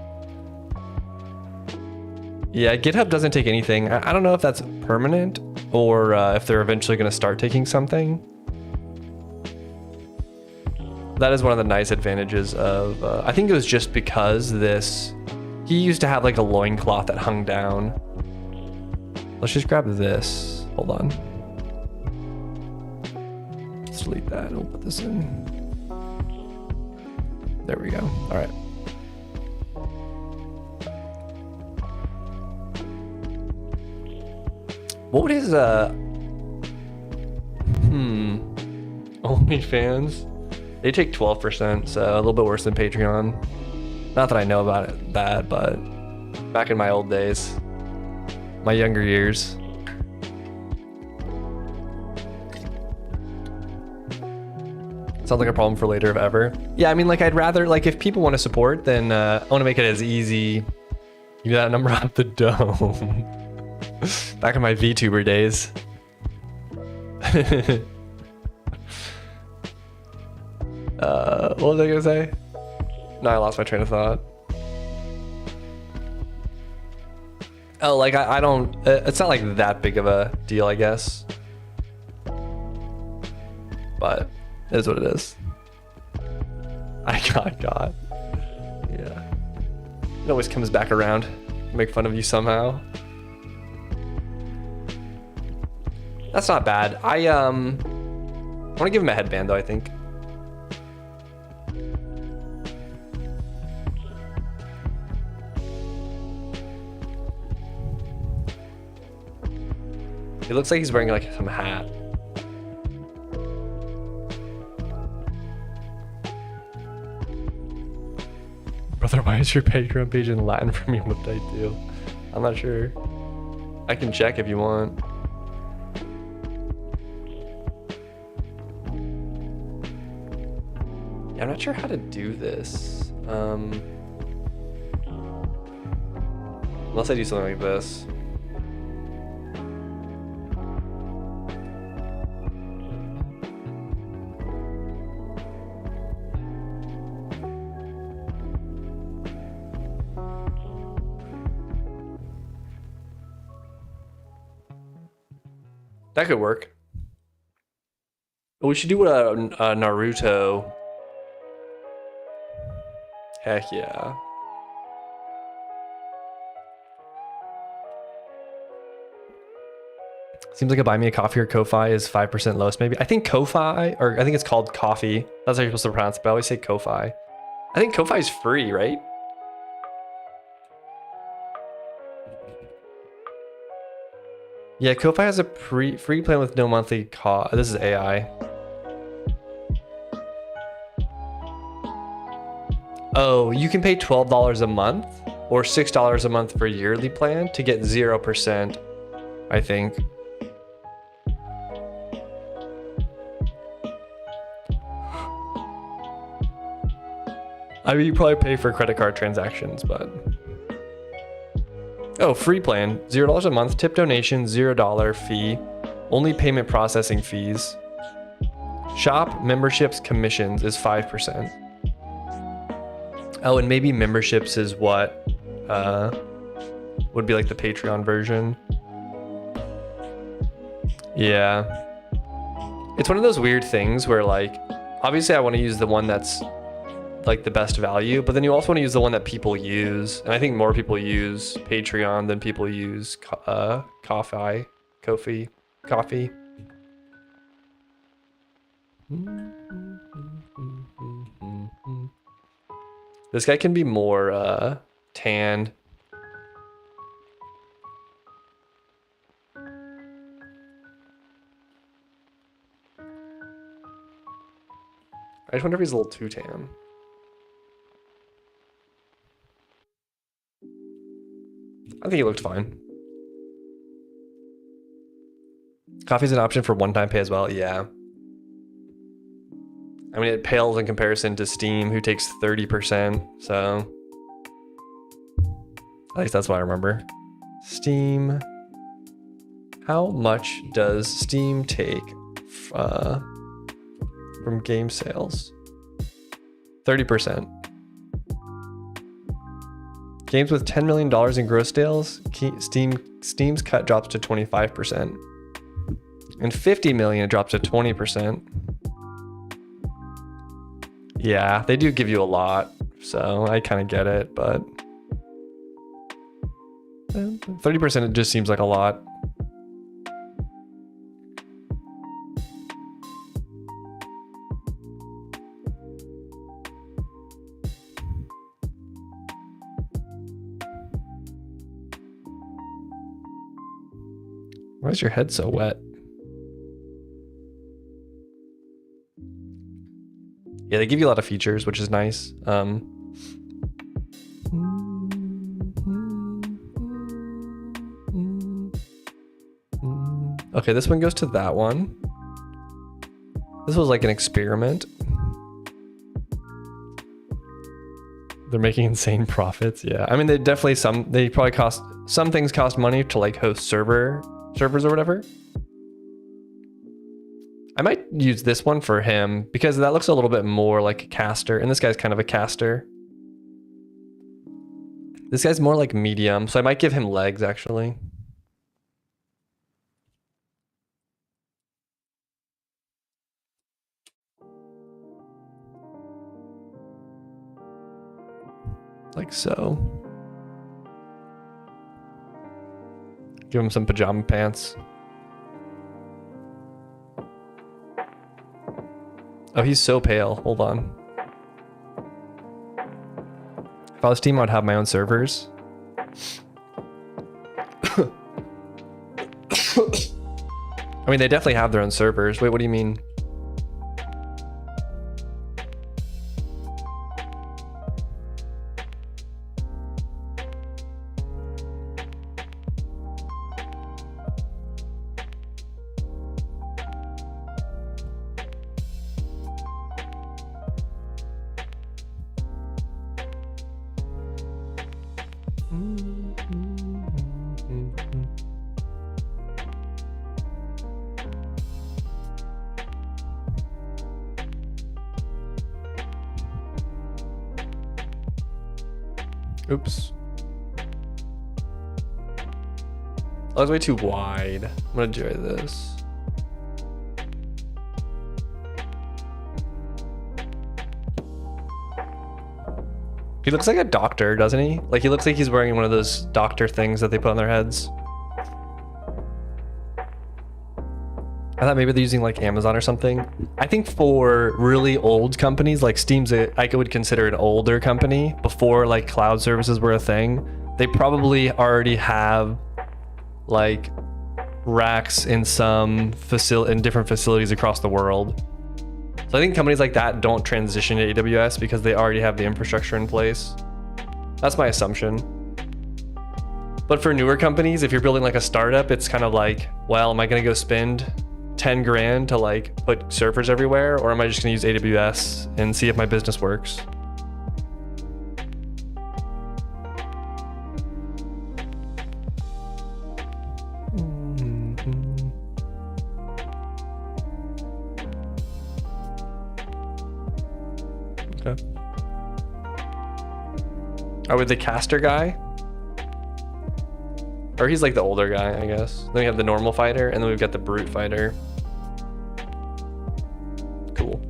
Yeah, GitHub doesn't take anything. I don't know if that's permanent or if they're eventually gonna start taking something. That is one of the nice advantages of, I think it was just because he used to have like a loincloth that hung down. Let's just grab this. Hold on. Let's delete that and we'll put this in. There we go. All right. What would his, OnlyFans? They take 12%, so a little bit worse than Patreon. Not that I know about that, but back in my old days, my younger years. Sounds like a problem for later if ever. Yeah, I mean, like I'd rather, like if people want to support, then I want to make it as easy. Give that number off the dome. Back in my VTuber days. What was I gonna say? No, I lost my train of thought. Oh, like I don't, it's not like that big of a deal, I guess. But it is what it is. I got. Yeah. It always comes back around. Make fun of you somehow. That's not bad. I want to give him a headband though, I think. He looks like he's wearing like some hat. Brother, why is your Patreon page in Latin for me? What did I do? I'm not sure. I can check if you want. Yeah, I'm not sure how to do this. Unless I do something like this. That could work. We should do a Naruto. Heck yeah. Seems like a buy me a coffee or Ko-Fi is 5% lowest maybe. I think Ko-Fi, or I think it's called coffee. That's how you're supposed to pronounce it, but I always say Ko-Fi. I think Ko-Fi is free, right? Yeah, Ko-Fi has a free plan with no monthly cost. This is AI. Oh, you can pay $12 a month or $6 a month for a yearly plan to get 0%, I think. I mean, you probably pay for credit card transactions, but... Oh, free plan, $0 a month, tip donation, $0 fee, only payment processing fees. Shop memberships commissions is 5%. Oh, and maybe memberships is what would be like the Patreon version. Yeah. It's one of those weird things where like, obviously I want to use the one that's like the best value, but then you also want to use the one that people use. And I think more people use Patreon than people use Ko-Fi. This guy can be more tanned. I just wonder if he's a little too tan. I think he looked fine. Coffee's an option for one-time pay as well. Yeah. I mean, it pales in comparison to Steam, who takes 30%. So at least that's what I remember. Steam. How much does Steam take from game sales? 30%. Games with $10 million in gross sales, Steam's cut drops to 25%. And 50 million, it drops to 20%. Yeah, they do give you a lot, so I kind of get it, but 30% it just seems like a lot. Why is your head so wet? Yeah, they give you a lot of features, which is nice. Okay, this one goes to that one. This was like an experiment. They're making insane profits. Yeah, I mean, they definitely some things cost money to like host servers or whatever. I might use this one for him because that looks a little bit more like a caster, and this guy's kind of a caster. This guy's more like medium, so I might give him legs actually. Like so. Give him some pajama pants. Oh, he's so pale. Hold on. If I was Steam, I'd have my own servers. I mean, they definitely have their own servers. Wait, what do you mean? Oops. That was way too wide. I'm gonna do this. He looks like a doctor, doesn't he? Like, he looks like he's wearing one of those doctor things that they put on their heads. I thought maybe they're using like Amazon or something. I think for really old companies, like Steam's, I would consider an older company before like cloud services were a thing. They probably already have like racks in in different facilities across the world. So I think companies like that don't transition to AWS because they already have the infrastructure in place. That's my assumption. But for newer companies, if you're building like a startup, it's kind of like, well, am I gonna go spend 10 grand to like put servers everywhere, or am I just gonna use AWS and see if my business works? Okay. Are we the caster guy? Or he's like the older guy, I guess. Then we have the normal fighter, and then we've got the brute fighter. Cool.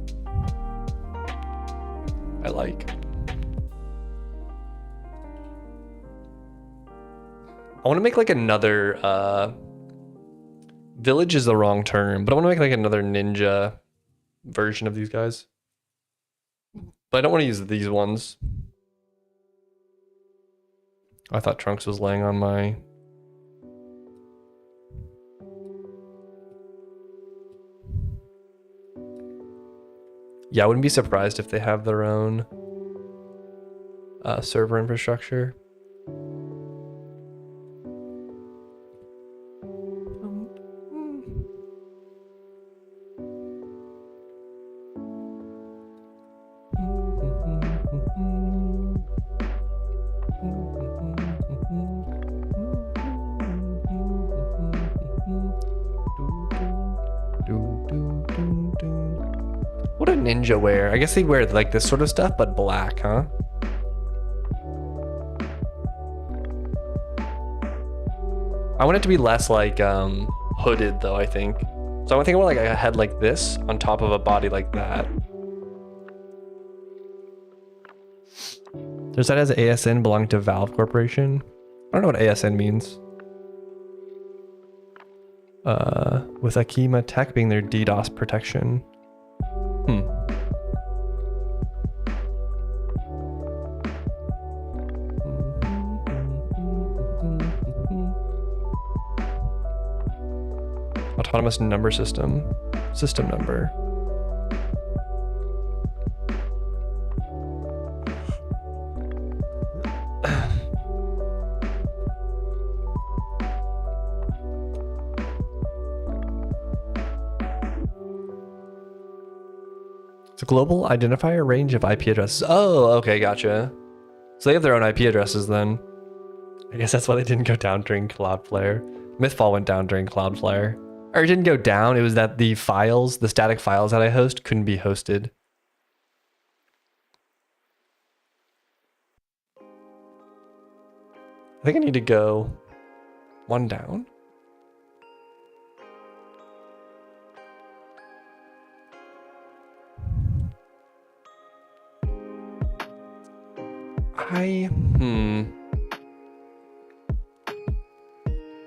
I like. I want to make like another, village is the wrong term, but I want to make like another ninja version of these guys. But I don't want to use these ones. I thought Trunks was laying on my... Yeah, I wouldn't be surprised if they have their own server infrastructure. What do ninja wear? I guess they wear like this sort of stuff, but black, huh? I want it to be less like hooded though, I think. So I want to think about like a head like this on top of a body like that. There's that as ASN belonging to Valve Corporation. I don't know what ASN means. With Akima Tech being their DDoS protection. Autonomous number system. System number. It's a global identifier range of IP addresses. Oh, okay, gotcha. So they have their own IP addresses then. I guess that's why they didn't go down during Cloudflare. Mythfall went down during Cloudflare. Or it didn't go down, it was that the files, the static files that I host couldn't be hosted. I think I need to go one down.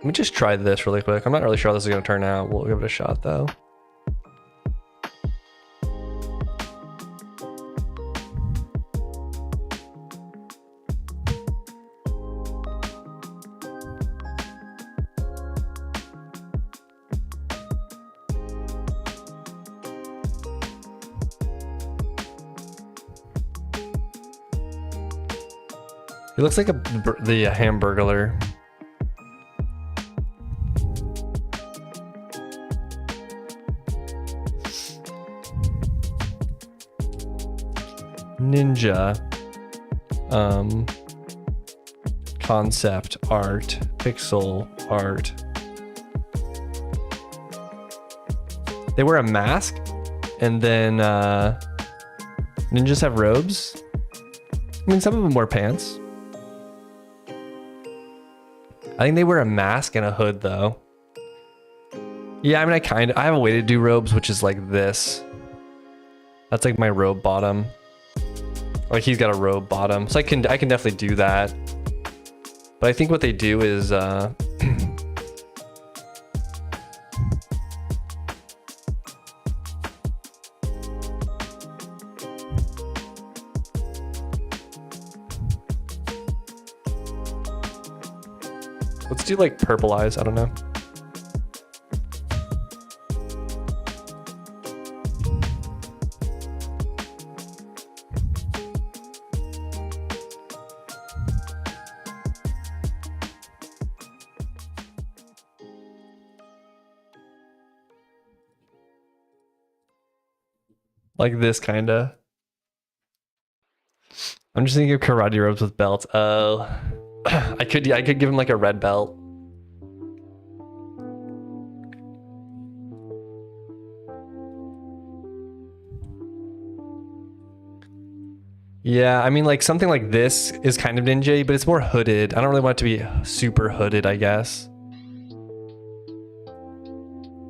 Let me just try this really quick. I'm not really sure how this is going to turn out. We'll give it a shot though. He looks like the Hamburglar. Ninja. Concept art, pixel art. They wear a mask, and then ninjas have robes. I mean, some of them wear pants. I think they wear a mask and a hood, though. Yeah, I mean, I have a way to do robes, which is like this. That's like my robe bottom. Like he's got a robe bottom, so I can definitely do that. But I think what they do is let's do like purple eyes. I don't know. Like this, kinda. I'm just thinking of karate robes with belts. Oh, I could give him like a red belt. Yeah, I mean, like something like this is kind of ninja, but it's more hooded. I don't really want it to be super hooded, I guess.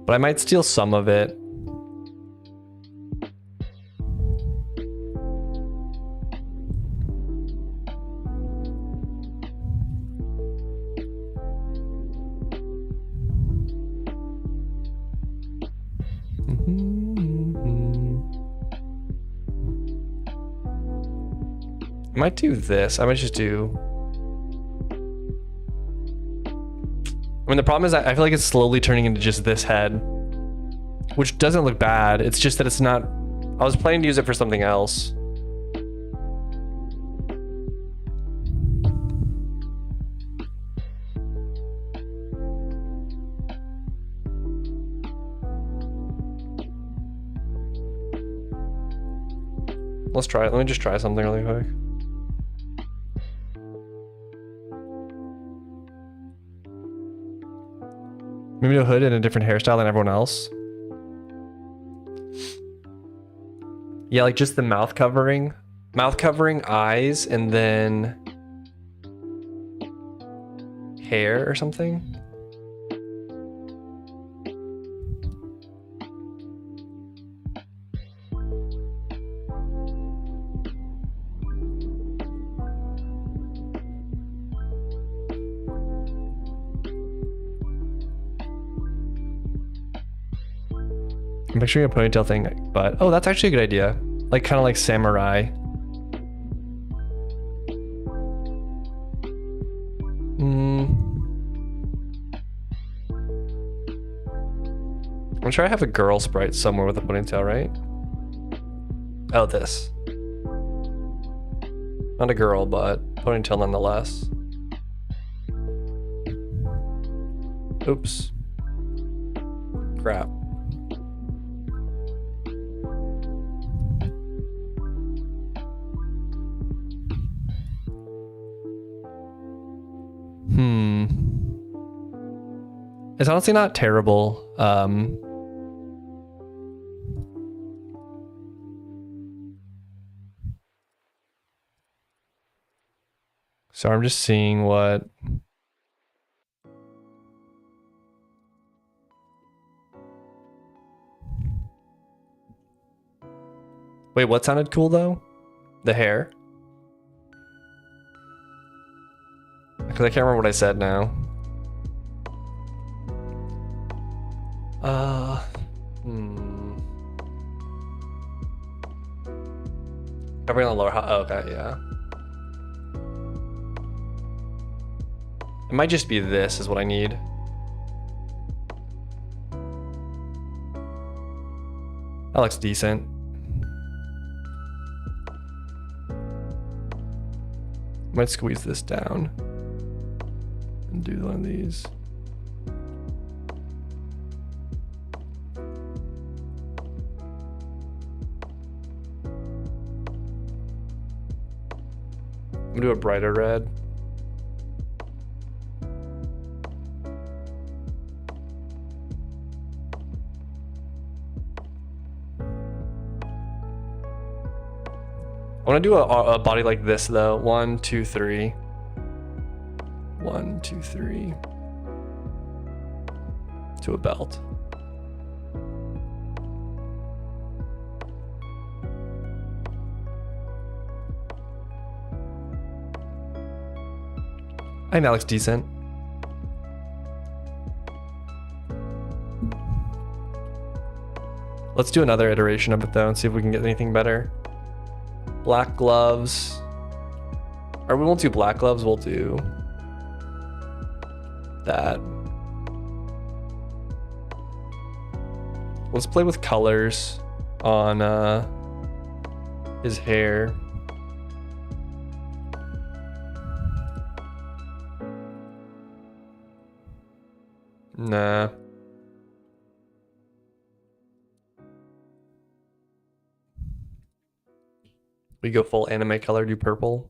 But I might steal some of it. I might do this. I might just do... I mean, the problem is I feel like it's slowly turning into just this head, which doesn't look bad. It's just that it's not... I was planning to use it for something else. Let's try it. Let me just try something really quick. Maybe a hood and a different hairstyle than everyone else. Yeah, like just the mouth covering. Mouth covering, eyes, and then hair or something. I'm picturing a ponytail thing, but oh, that's actually a good idea. Like kind of like samurai. I'm sure I have a girl sprite somewhere with a ponytail, right? Oh, this. Not a girl, but ponytail nonetheless. Oops. Crap. It's honestly not terrible. So I'm just seeing what... Wait, what sounded cool though? The hair? Because I can't remember what I said now. Covering on the lower... Oh, okay, yeah. It might just be this is what I need. That looks decent. Might squeeze this down and do one of these. I'm gonna do a brighter red. I want to do a body like this though. 1, 2, 3. 1, 2, 3. To a belt. I think that looks decent. Let's do another iteration of it though and see if we can get anything better. Black gloves. Or we won't do black gloves, we'll do that. Let's play with colors on his hair. Nah. We go full anime color, do purple.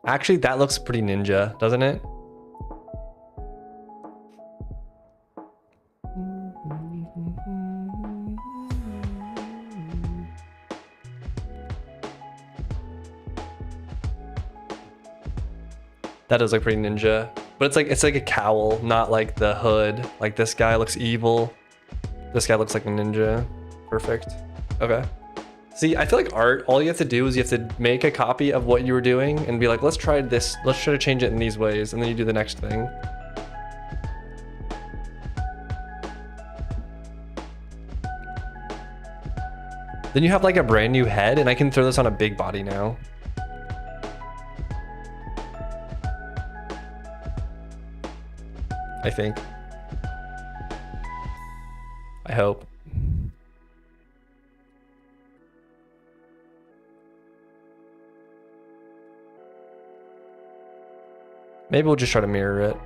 Actually, that looks pretty ninja, doesn't it? That does look pretty ninja, but it's like a cowl, not like the hood. Like this guy looks evil. This guy looks like a ninja. Perfect. Okay. See, I feel like art, all you have to do is you have to make a copy of what you were doing and be like, let's try this. Let's try to change it in these ways. And then you do the next thing. Then you have like a brand new head and I can throw this on a big body now. I think. I hope. Maybe we'll just try to mirror it.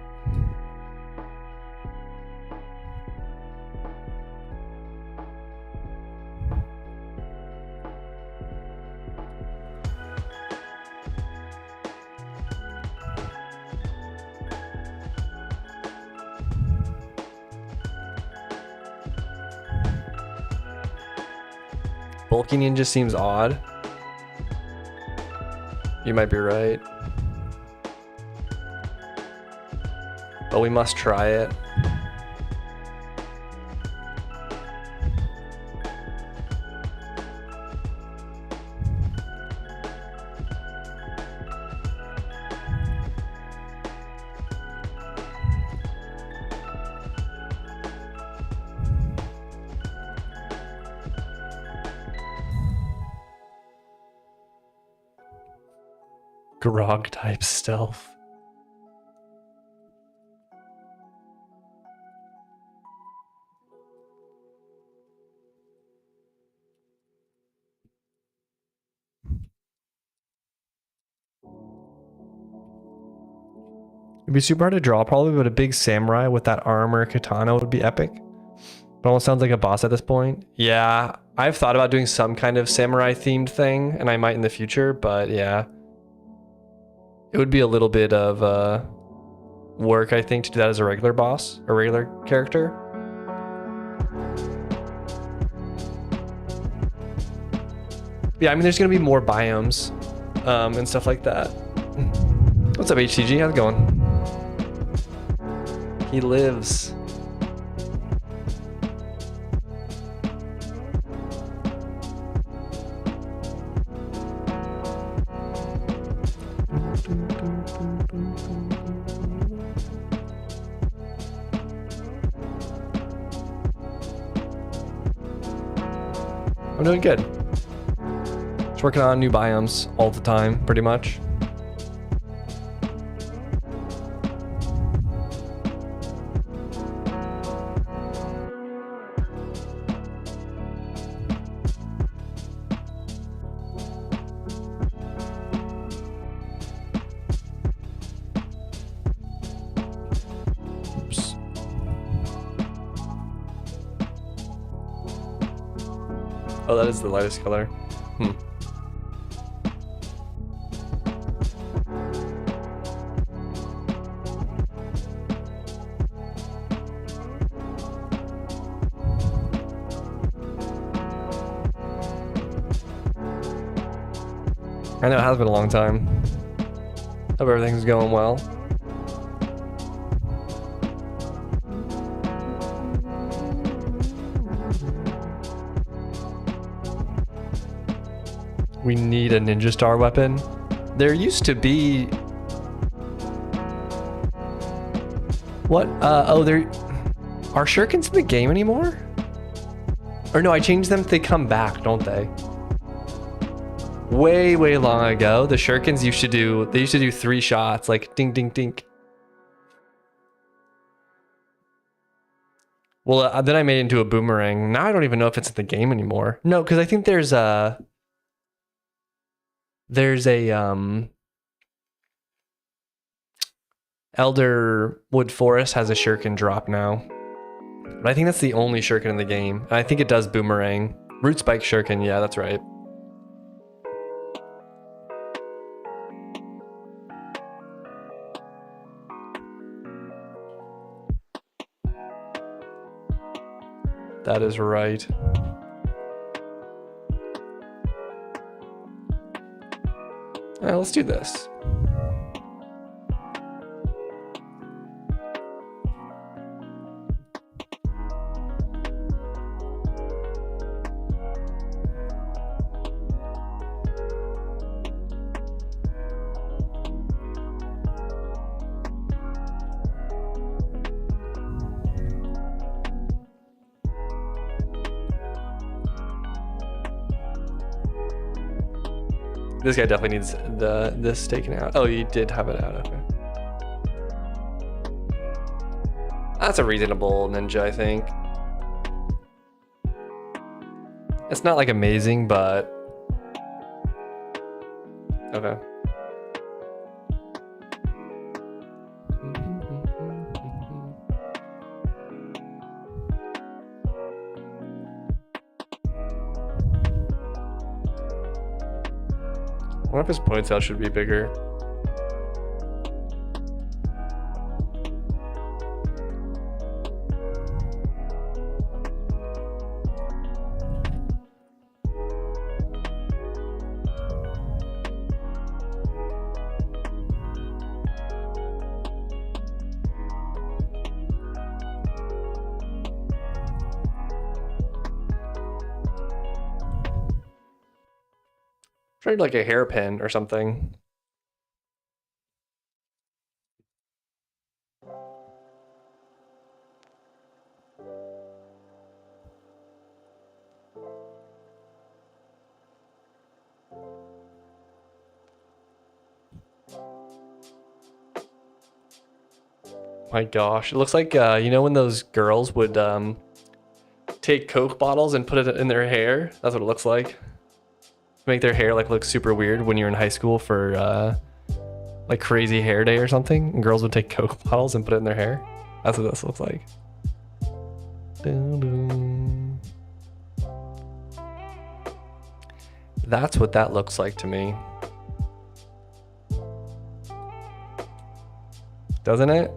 Bulky ninja seems odd. You might be right. But we must try it. Grog type stealth. It'd be super hard to draw probably, but a big samurai with that armor katana would be epic. It almost sounds like a boss at this point. Yeah, I've thought about doing some kind of samurai themed thing, and I might in the future, but yeah. It would be a little bit of work, I think, to do that as a regular boss, a regular character. Yeah, I mean, there's gonna be more biomes and stuff like that. What's up, HTG? How's it going? He lives. I'm doing good. Just working on new biomes all the time, pretty much. Oh, that is the lightest color. Hmm. I know it has been a long time. Hope everything's going well. We need a ninja star weapon. There used to be... What? Oh, there... Are shurikens in the game anymore? Or no, I changed them. They come back, don't they? Way long ago, the shurikens used to do... They used to do 3 shots, like ding, ding, ding. Well, then I made it into a boomerang. Now I don't even know if it's in the game anymore. No, because I think there's a... Elderwood Forest has a shuriken drop now. But I think that's the only shuriken in the game. And I think it does boomerang. Root spike shuriken, yeah, that's right. That is right. All right, let's do this. This guy definitely needs this taken out. Oh, you did have it out, okay. That's a reasonable ninja, I think. It's not like amazing, but... Okay. I wonder if his ponytail should be bigger. Tried like a hairpin or something. My gosh, it looks like you know when those girls would take Coke bottles and put it in their hair? That's what it looks like. Make their hair like look super weird when you're in high school for like crazy hair day or something, and girls would take Coke bottles and put it in their hair. That's what this looks like. That's what that looks like to me. Doesn't it?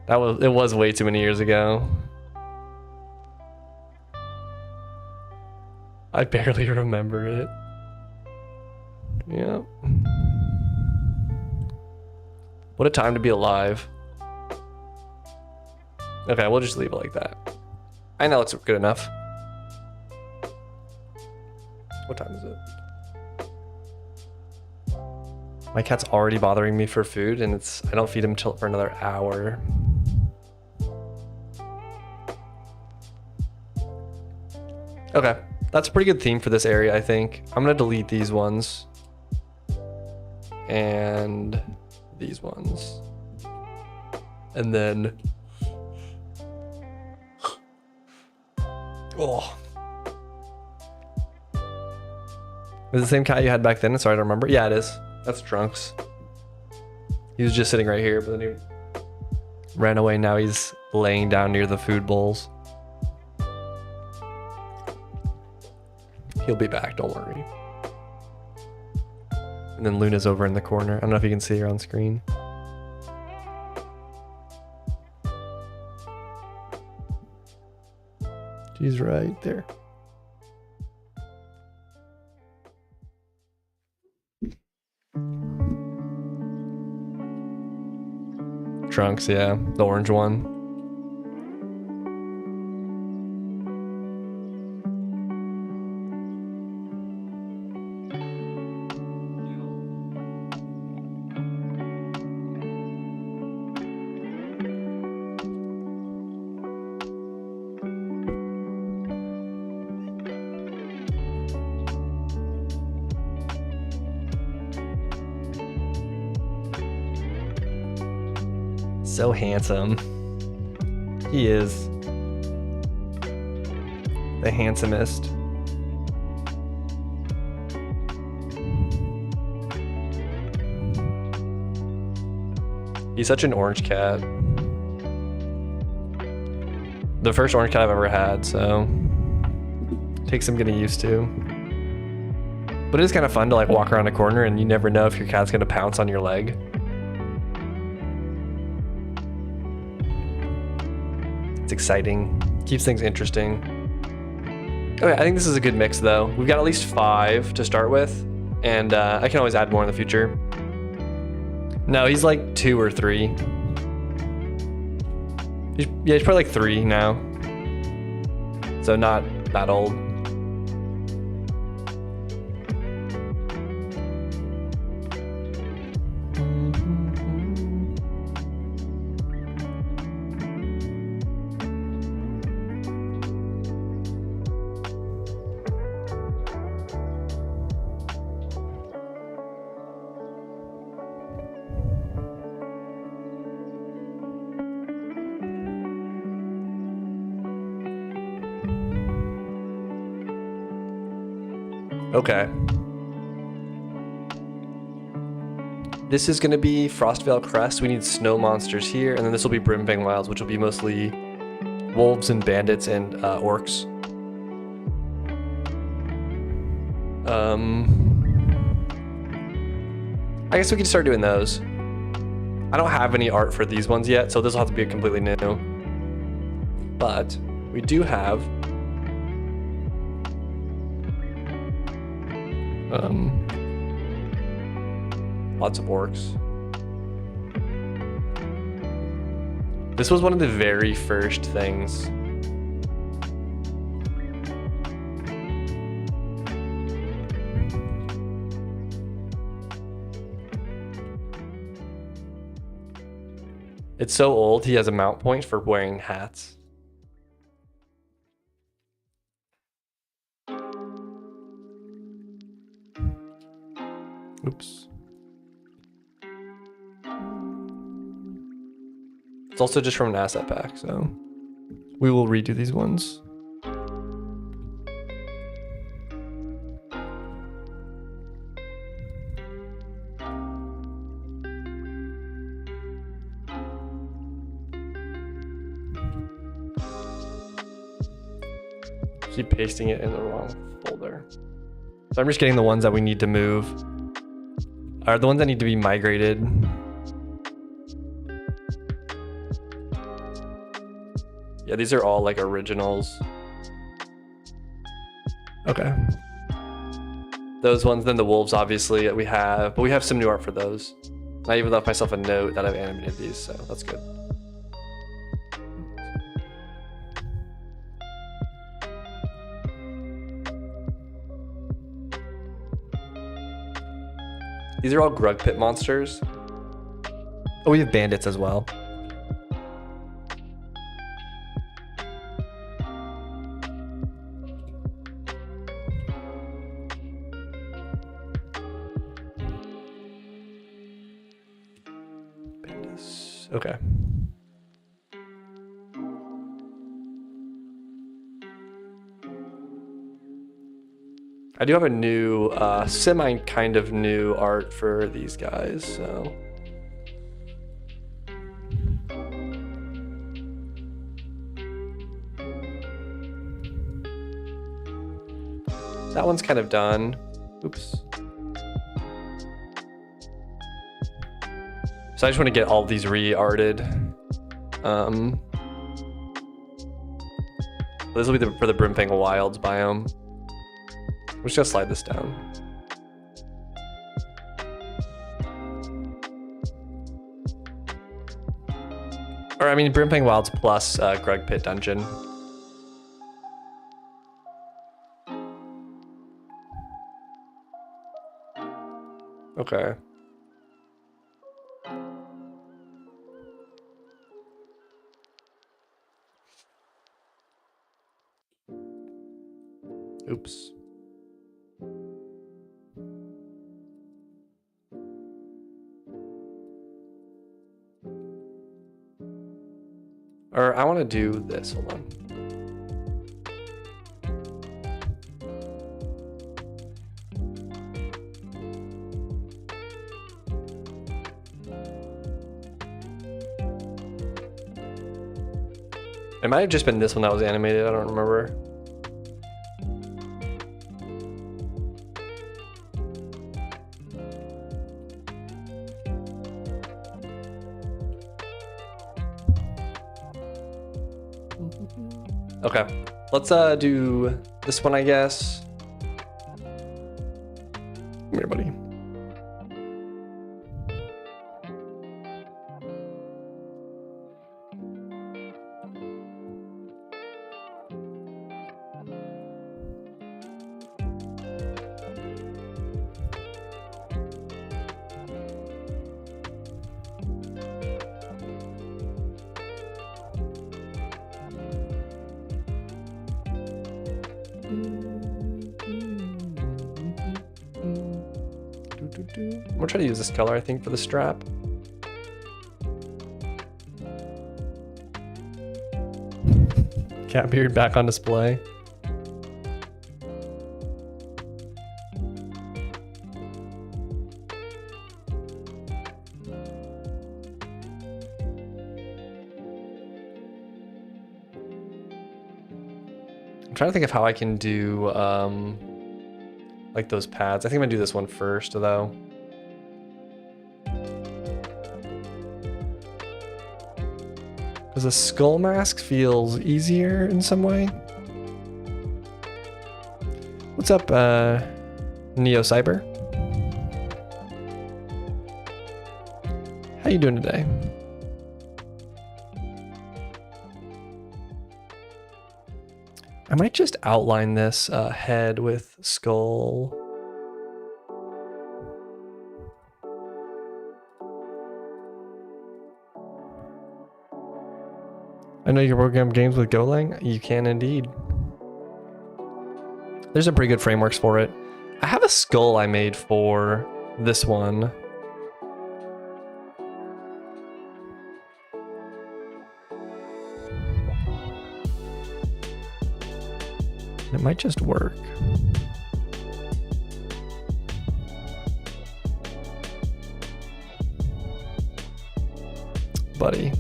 It was way too many years ago. I barely remember it. Yep. What a time to be alive. Okay, we'll just leave it like that. I know it's good enough. What time is it? My cat's already bothering me for food, and I don't feed him for another hour. Okay. That's a pretty good theme for this area, I think. I'm gonna delete these ones. And these ones. And then... Oh. Is it the same cat you had back then? Sorry, I don't remember. Yeah, it is. That's Trunks. He was just sitting right here, but then he ran away. Now he's laying down near the food bowls. He'll be back, don't worry. And then Luna's over in the corner. I don't know if you can see her on screen. She's right there. Trunks, yeah, the orange one. So handsome. He is the handsomest. He's such an orange cat. The first orange cat I've ever had, so takes some getting used to. But it is kind of fun to like walk around a corner and you never know if your cat's gonna pounce on your leg. It's exciting, keeps things interesting. Okay, I think this is a good mix though. We've got at least 5 to start with, and I can always add more in the future. No, he's like 2 or 3. He's probably like 3 now. So not that old. Okay. This is going to be Frostvale Crest. We need snow monsters here, and then this will be Brimfang Wilds, which will be mostly wolves and bandits and orcs. I guess we can start doing those. I don't have any art for these ones yet, so this will have to be completely new. But we do have lots of orcs. This was one of the very first things. It's so old, he has a mount point for wearing hats. Oops. It's also just from an asset pack, so we will redo these ones. Keep pasting it in the wrong folder. So I'm just getting the ones that we need to move. Are the ones that need to be migrated. Yeah, these are all like originals. Okay. Those ones, then the wolves obviously that we have, but we have some new art for those. I even left myself a note that I've animated these, so that's good. These are all Grug Pit monsters. Oh, we have bandits as well. Bandits. Okay. I do have a new, semi kind of new art for these guys, so. That one's kind of done. Oops. So I just want to get all these re-arted. This will be for the Brimfang Wilds biome. We're just gonna slide this down. Or I mean Brimfang Wilds plus Greg Pit Dungeon. Okay. Oops. Or I want to do this. Hold on. It might have just been this one that was animated. I don't remember. Okay, let's do this one, I guess. Come here, buddy. I'm gonna try to use this color, I think, for the strap. Cat beard back on display. I'm trying to think of how I can do like those pads. I think I'm gonna do this one first though. Because a skull mask feels easier in some way. What's up, Neo Cyber? How you doing today? I might just outline this head with skull. I know you program games with Golang. You can indeed. There's some pretty good frameworks for it. I have a skull I made for this one. It might just work. Buddy.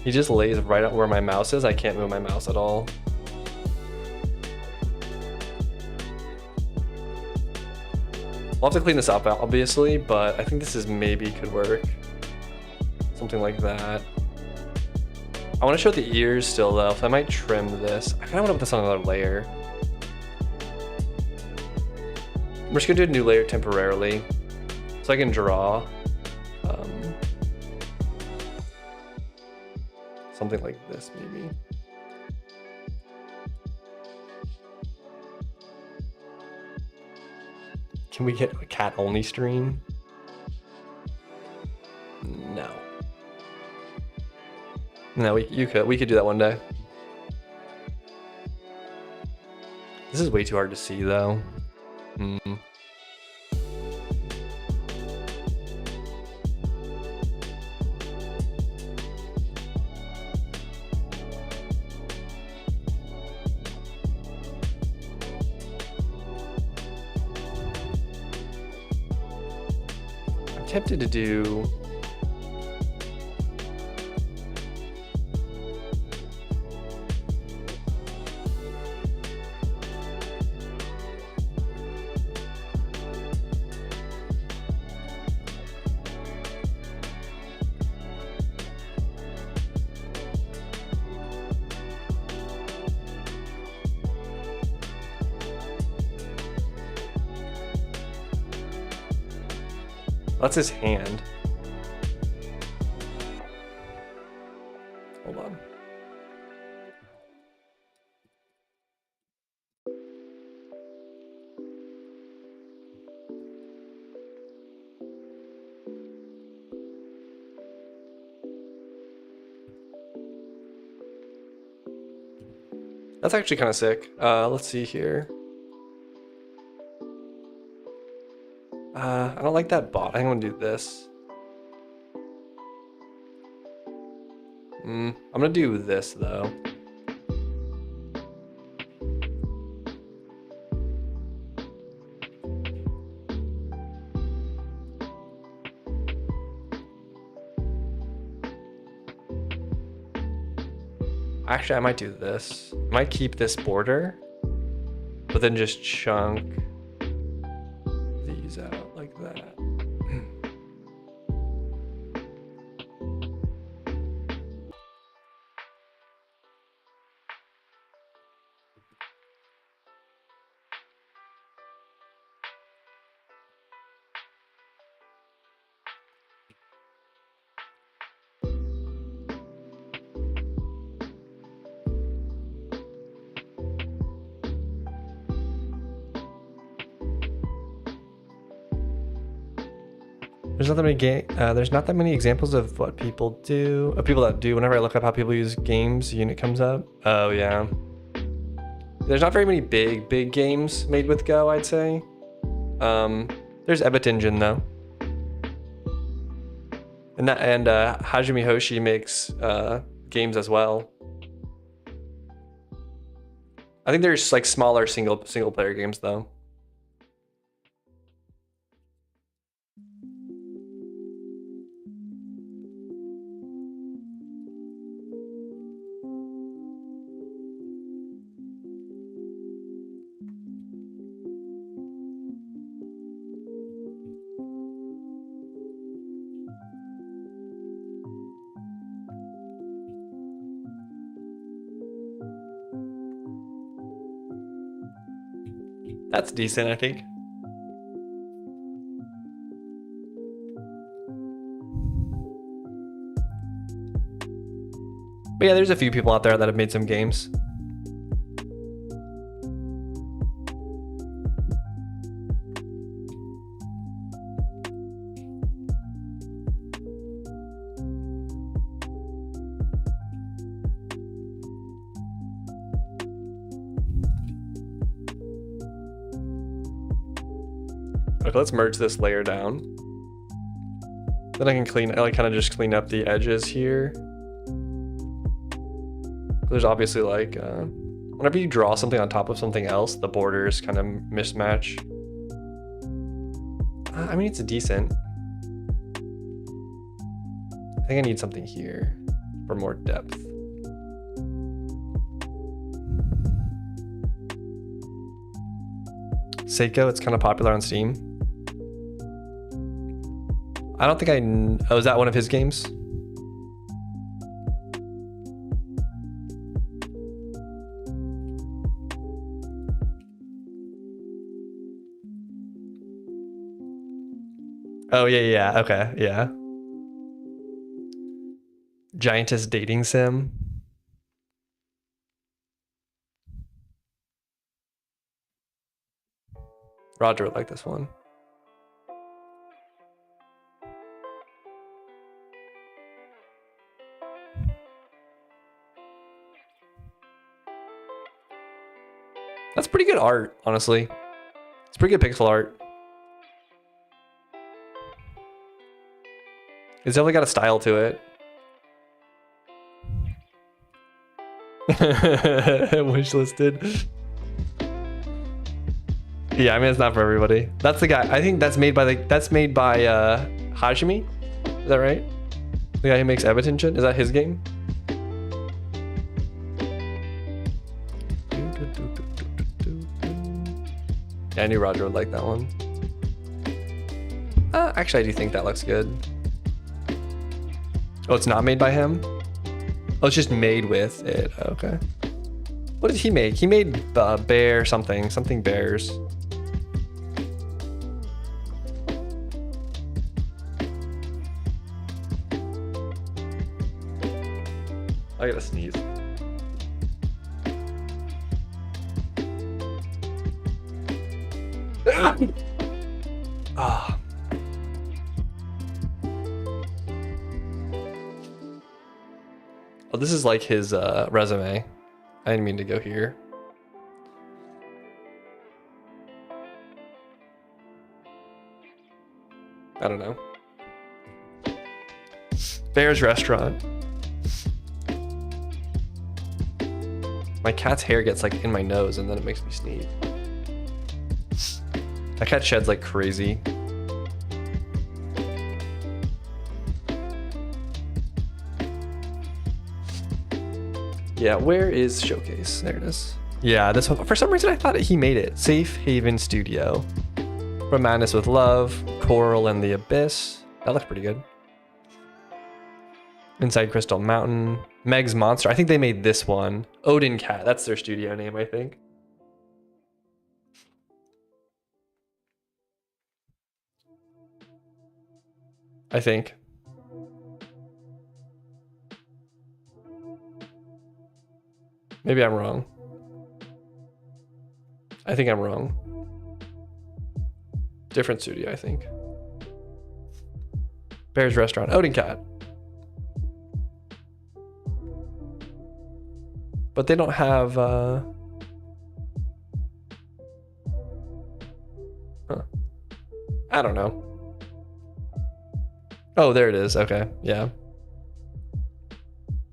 He just lays right up where my mouse is. I can't move my mouse at all. We'll have to clean this up, obviously, but I think this is maybe could work. Something like that. I want to show the ears still, though, so I might trim this. I kind of want to put this on another layer. We're just going to do a new layer temporarily, so I can draw something like this, maybe. Can we get a cat only stream? No. No, we could do that one day. This is way too hard to see though. Tempted to do That's his hand. Hold on. That's actually kind of sick. Let's see here. I don't like that bot. I think I'm gonna do this. I'm gonna do this though. Actually, I might do this. I might keep this border, but then just chunk these out like that. There's not that many examples of what people do. People that do. Whenever I look up how people use games, unit comes up. Oh yeah. There's not very many big games made with Go, I'd say. There's Ebit Engine though. And Hajime Hoshi makes games as well. I think there's like smaller single player games though. That's decent, I think. But yeah, there's a few people out there that have made some games. Okay, let's merge this layer down. Then I can kind of just clean up the edges here. There's obviously like, whenever you draw something on top of something else, the borders kind of mismatch. I mean, it's decent. I think I need something here for more depth. Seiko, it's kind of popular on Steam. I don't think oh, is that one of his games? Oh, yeah, okay, yeah. Giantess dating sim. Roger would like this one. That's pretty good art, honestly. It's pretty good pixel art. It's definitely got a style to it. Wishlisted. Yeah, I mean, it's not for everybody. That's the guy. I think that's made by Hajime. Is that right? The guy who makes Ebit Engine. Is that his game? Yeah, I knew Roger would like that one. Actually, I do think that looks good. Oh, it's not made by him? Oh, it's just made with it. Okay. What did he make? He made bear something bears. I gotta sneeze. Ah. Oh, this is like his resume. I didn't mean to go here. I don't know. Bear's Restaurant. My cat's hair gets like in my nose and then it makes me sneeze. That cat sheds like crazy. Yeah, where is Showcase? There it is. Yeah, this one. For some reason, I thought he made it. Safe Haven Studio. From Madness with Love, Coral and the Abyss. That looks pretty good. Inside Crystal Mountain. Meg's Monster. I think they made this one. Odin Cat. That's their studio name, I think. Maybe I'm wrong. I think I'm wrong. Different studio, I think. Bear's Restaurant. Odin Cat. But they don't have... Huh. I don't know. Oh, there it is. Okay, yeah.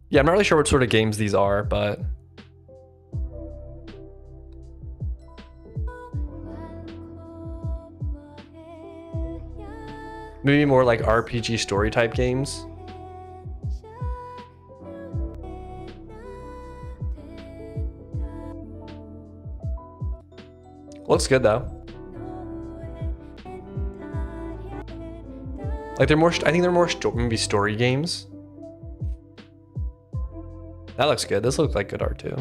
Yeah, I'm not really sure what sort of games these are, but... maybe more like RPG story type games. Looks good though. Like they're more, I think they're more maybe story games. That looks good. This looks like good art too.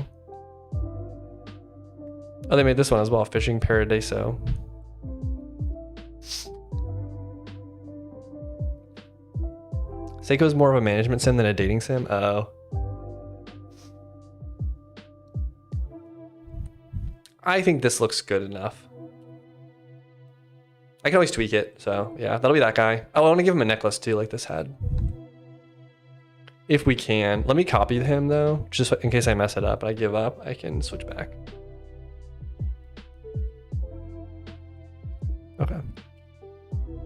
Oh, they made this one as well, Fishing Paradiso. Seiko's more of a management sim than a dating sim? Oh. I think this looks good enough. I can always tweak it, so yeah, that'll be that guy. Oh, I want to give him a necklace too, like this had. If we can. Let me copy him though, just in case I mess it up and I give up, I can switch back. Okay.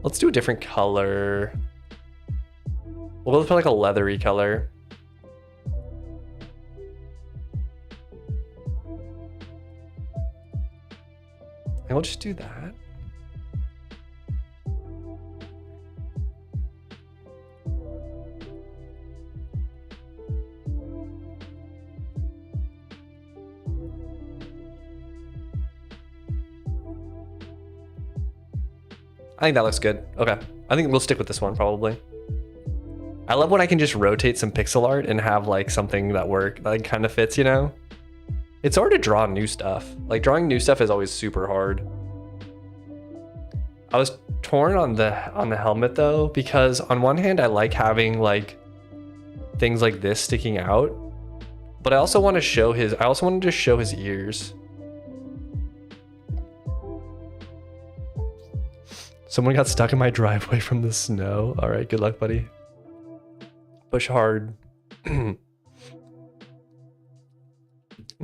Let's do a different color. We'll go for like a leathery color. And we'll just do that. I think that looks good. Okay. I think we'll stick with this one probably. I love when I can just rotate some pixel art and have like something that like kind of fits, you know? It's hard to draw new stuff. Like drawing new stuff is always super hard. I was torn on the helmet though, because on one hand I like having like things like this sticking out, but I also want to show I also wanted to show his ears. Someone got stuck in my driveway from the snow. All right, good luck, buddy. Push hard.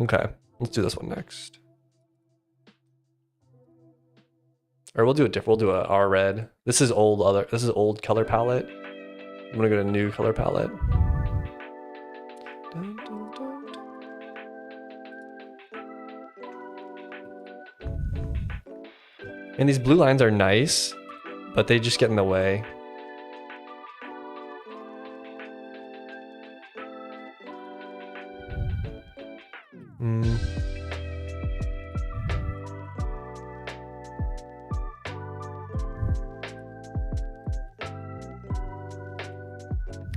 Okay, let's do this one next. Or we'll do it different. We'll do a R red. This is old color palette. I'm gonna go to new color palette. Dun, dun, dun, dun. And these blue lines are nice, but they just get in the way.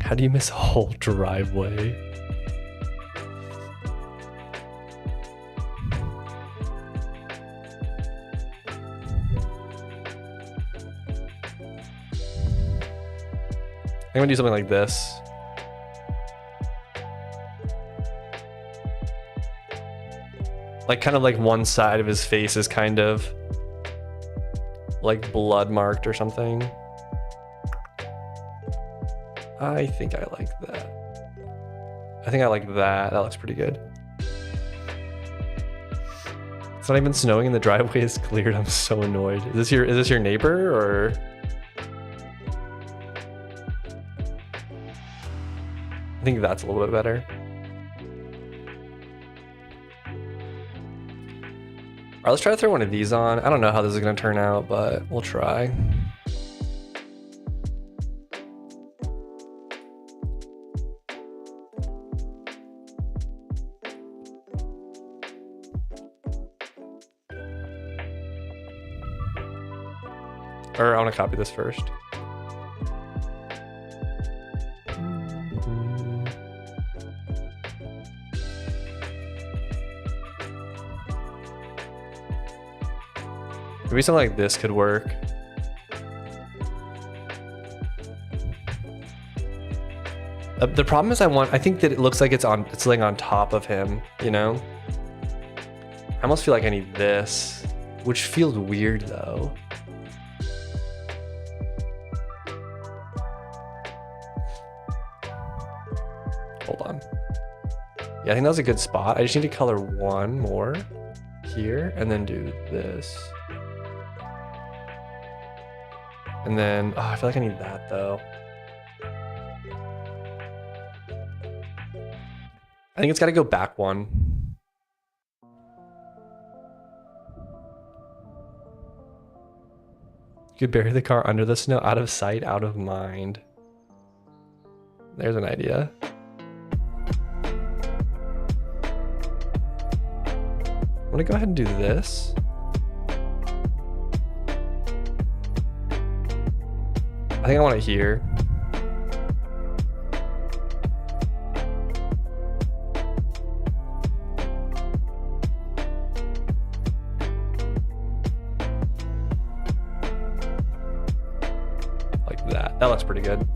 How do you miss a whole driveway? I'm gonna do something like this. Like kind of like one side of his face is kind of like blood marked or something. I think I like that. I think I like that. That looks pretty good. It's not even snowing and the driveway is cleared. I'm so annoyed. Is this your neighbor or? I think that's a little bit better. All right, let's try to throw one of these on. I don't know how this is gonna turn out, but we'll try. Or I wanna copy this first. Maybe something like this could work. The problem is I think that it looks like it's laying on top of him, you know? I almost feel like I need this, which feels weird though. Hold on. Yeah, I think that was a good spot. I just need to color one more here and then do this. And then, oh, I feel like I need that though. I think it's got to go back one. You could bury the car under the snow, out of sight, out of mind. There's an idea. I'm gonna go ahead and do this. I think I want it here. Like that. That looks pretty good.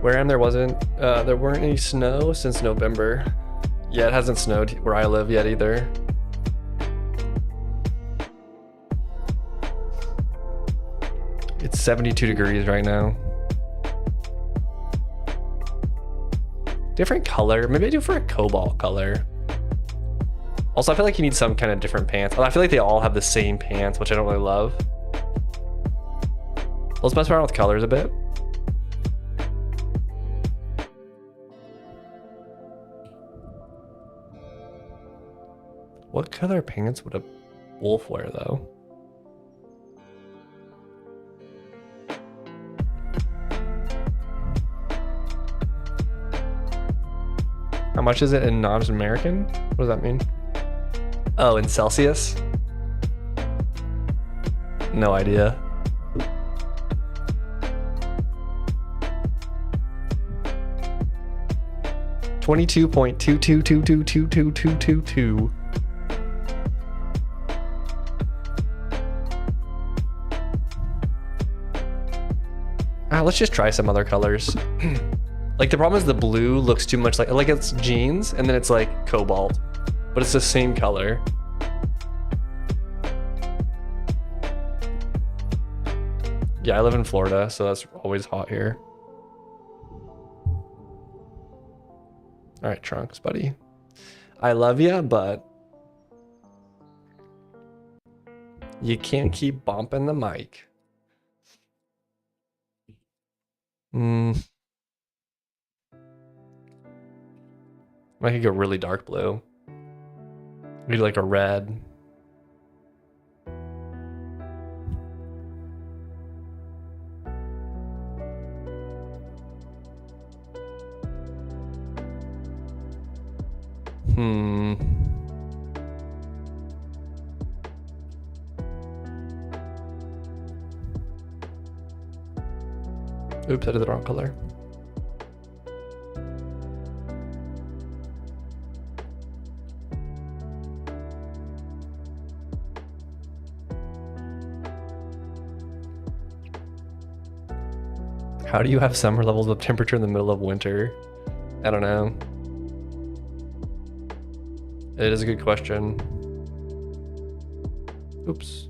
Where I am, there weren't any snow since November. Yeah, it hasn't snowed where I live yet either. It's 72 degrees right now. Different color. Maybe I do for a cobalt color. Also, I feel like you need some kind of different pants. I feel like they all have the same pants, which I don't really love. Let's mess around with colors a bit. What color pants would a wolf wear though? How much is it in non-American? What does that mean? Oh, in Celsius? No idea. $22.22222222. Let's just try some other colors. Like the problem is the blue looks too much like it's jeans and then it's like cobalt, but it's the same color. Yeah, I live in Florida, so that's always hot here. All right, Trunks, buddy. I love you, but you can't keep bumping the mic. I could go really dark blue. Maybe like a red. Oops, I did the wrong color. How do you have summer levels of temperature in the middle of winter? I don't know. It is a good question. Oops.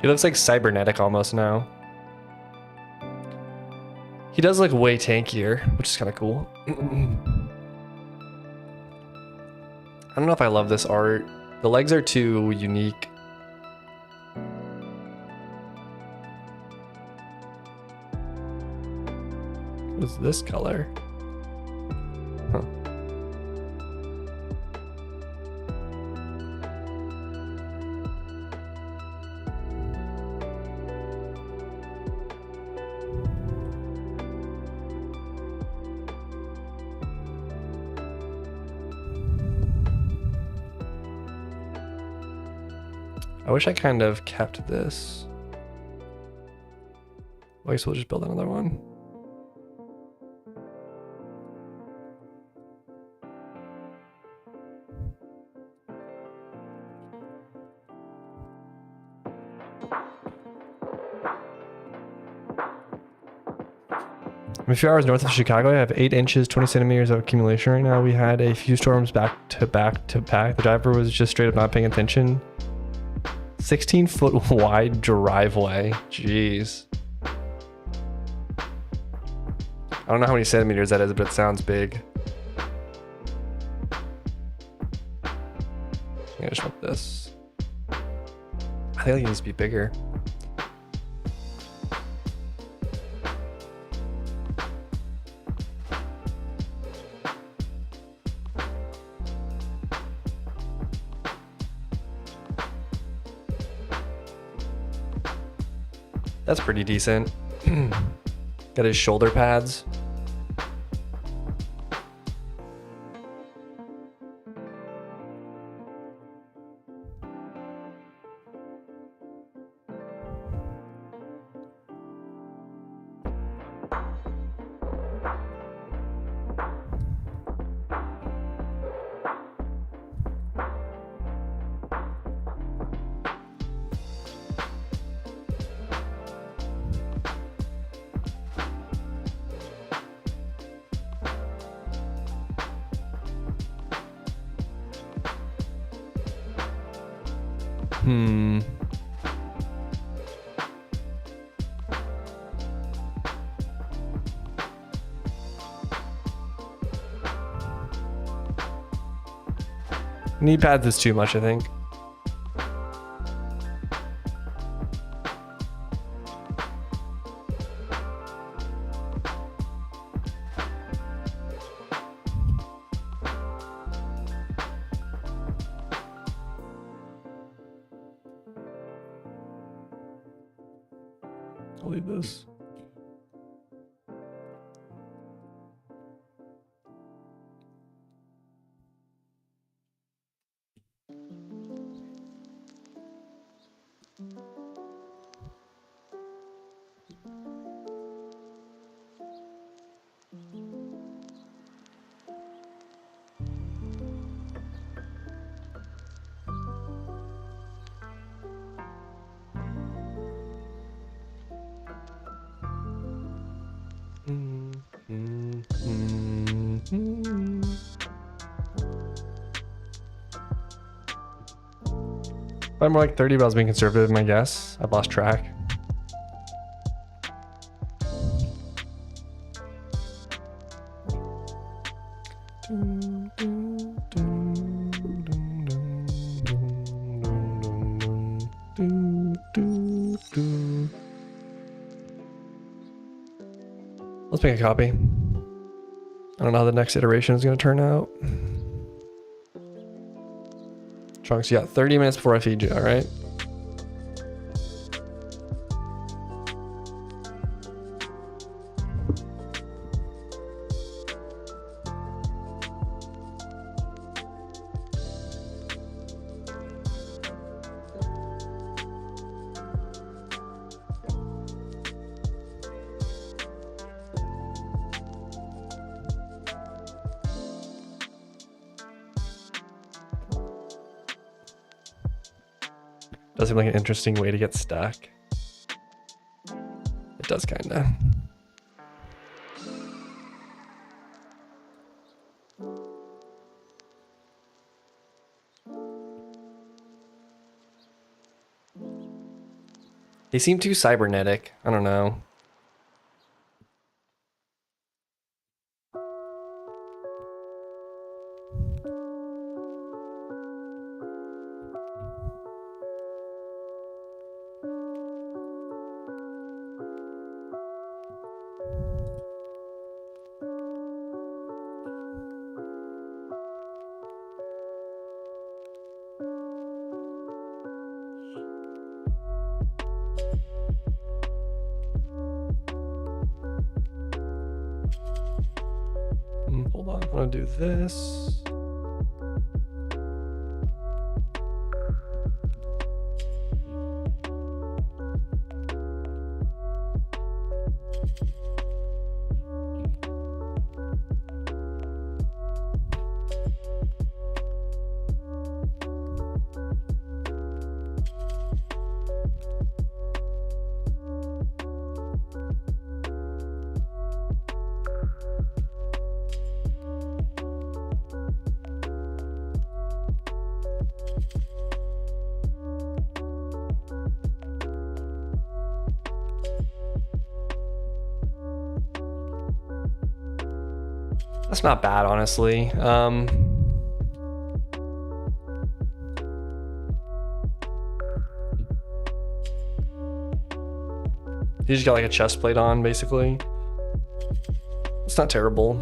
He looks like cybernetic almost now. He does look way tankier, which is kind of cool. I don't know if I love this art. The legs are too unique. What is this color? Huh. I wish I kind of kept this. I guess we'll just build another one. I'm a few hours north of Chicago. I have 8 inches, 20 centimeters of accumulation right now. We had a few storms back to back to back. The driver was just straight up not paying attention. 16-foot wide driveway. Jeez. I don't know how many centimeters that is, but it sounds big. I just want this. I think it needs to be bigger. That's pretty decent. Got his shoulder pads. Knee pads is too much, I think. I'll leave this. Probably more like 30, but I was being conservative in my guess. I've lost track. Let's make a copy. I don't know how the next iteration is going to turn out. Trunks, you got 30 minutes before I feed you, all right? Does seem like an interesting way to get stuck. It does kinda. They seem too cybernetic. I don't know. Hold on, I'm gonna do this. That's not bad, honestly. You just got like a chest plate on, basically. It's not terrible.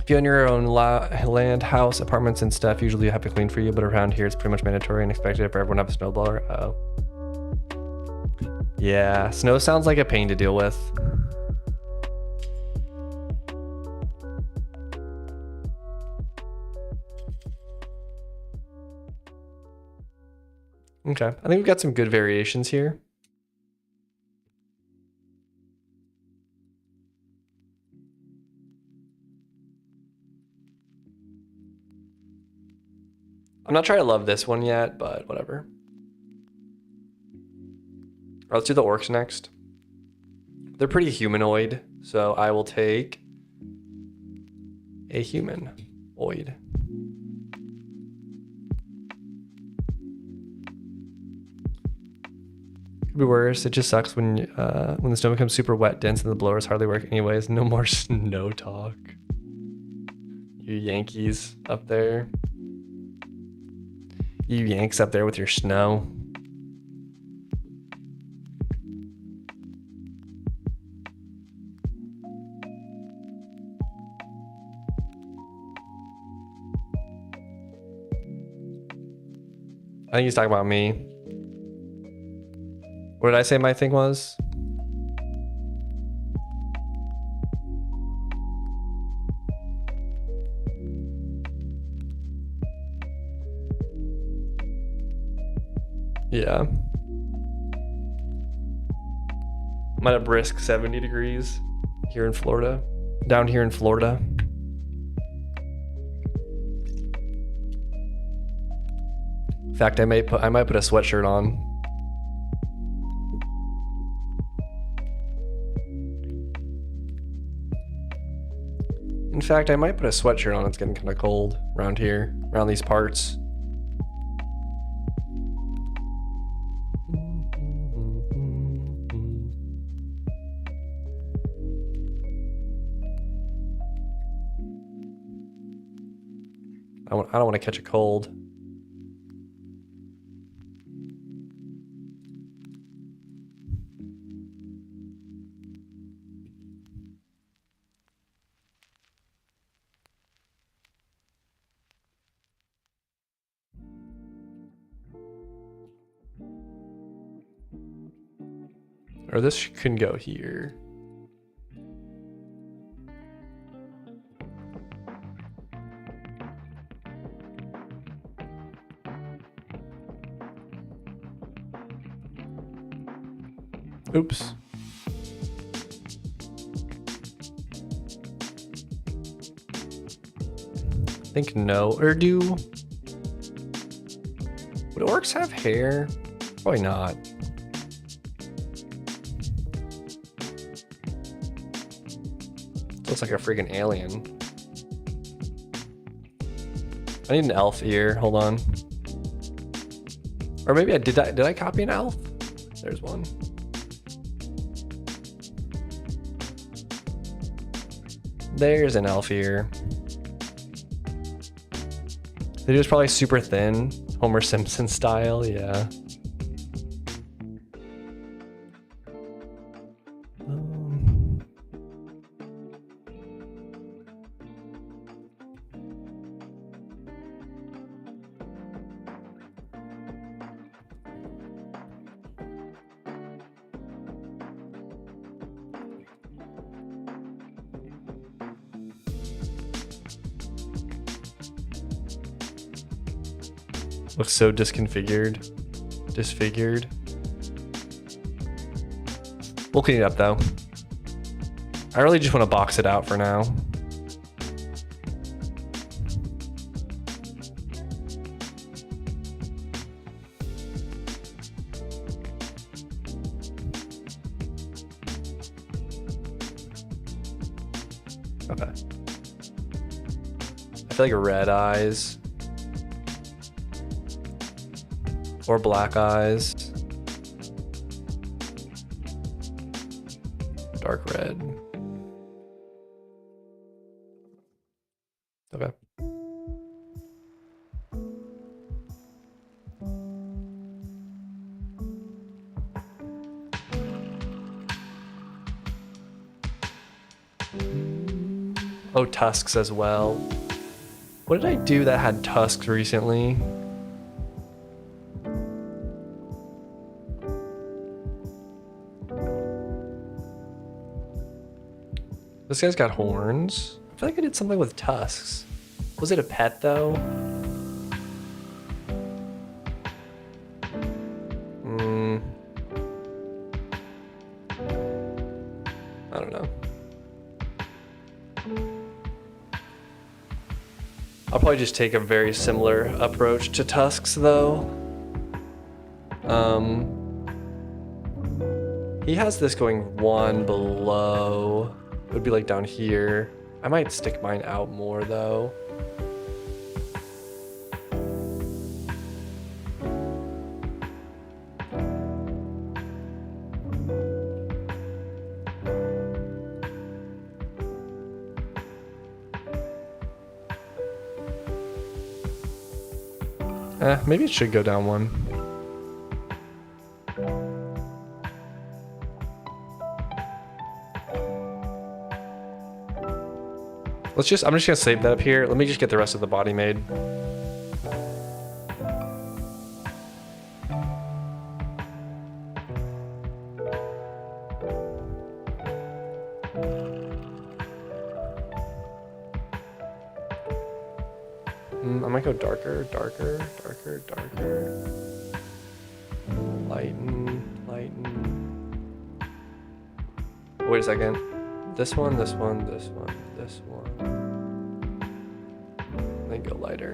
If you own your own land, house, apartments, and stuff, usually you have to clean for you, but around here it's pretty much mandatory and expected for everyone to have a snowblower. Oh. Yeah, snow sounds like a pain to deal with. Okay, I think we've got some good variations here. I'm not trying to love this one yet, but whatever. All right, let's do the orcs next. They're pretty humanoid, so I will take a humanoid. Could be worse. It just sucks when the snow becomes super wet, dense, and the blowers hardly work anyways. No more snow talk. You Yankees up there. You Yanks up there with your snow. I think he's talking about me. What did I say my thing was? Yeah. I'm at a brisk 70 degrees here in Florida. Down here in Florida. In fact, I might put a sweatshirt on. In fact, I might put a sweatshirt on. It's getting kind of cold around here, around these parts. I don't want to catch a cold. Or this can go here. Oops. I think no, or do. Would orcs have hair? Probably not. Looks like a freaking alien. I need an elf ear. Hold on. Or maybe did I copy an elf? There's one. There's an elf ear. The dude's probably super thin, Homer Simpson style, yeah. Looks so disfigured. We'll clean it up though. I really just want to box it out for now. Okay. I feel like red eyes. Or black eyes. Dark red. Okay. Oh, tusks as well. What did I do that had tusks recently? This guy's got horns. I feel like I did something with tusks. Was it a pet though? I don't know. I'll probably just take a very similar approach to tusks though. He has this going one below. It would be like down here. I might stick mine out more though. Maybe it should go down one. I'm just gonna save that up here. Let me just get the rest of the body made. I might go darker. Lighten. Wait a second. This one. Then go lighter.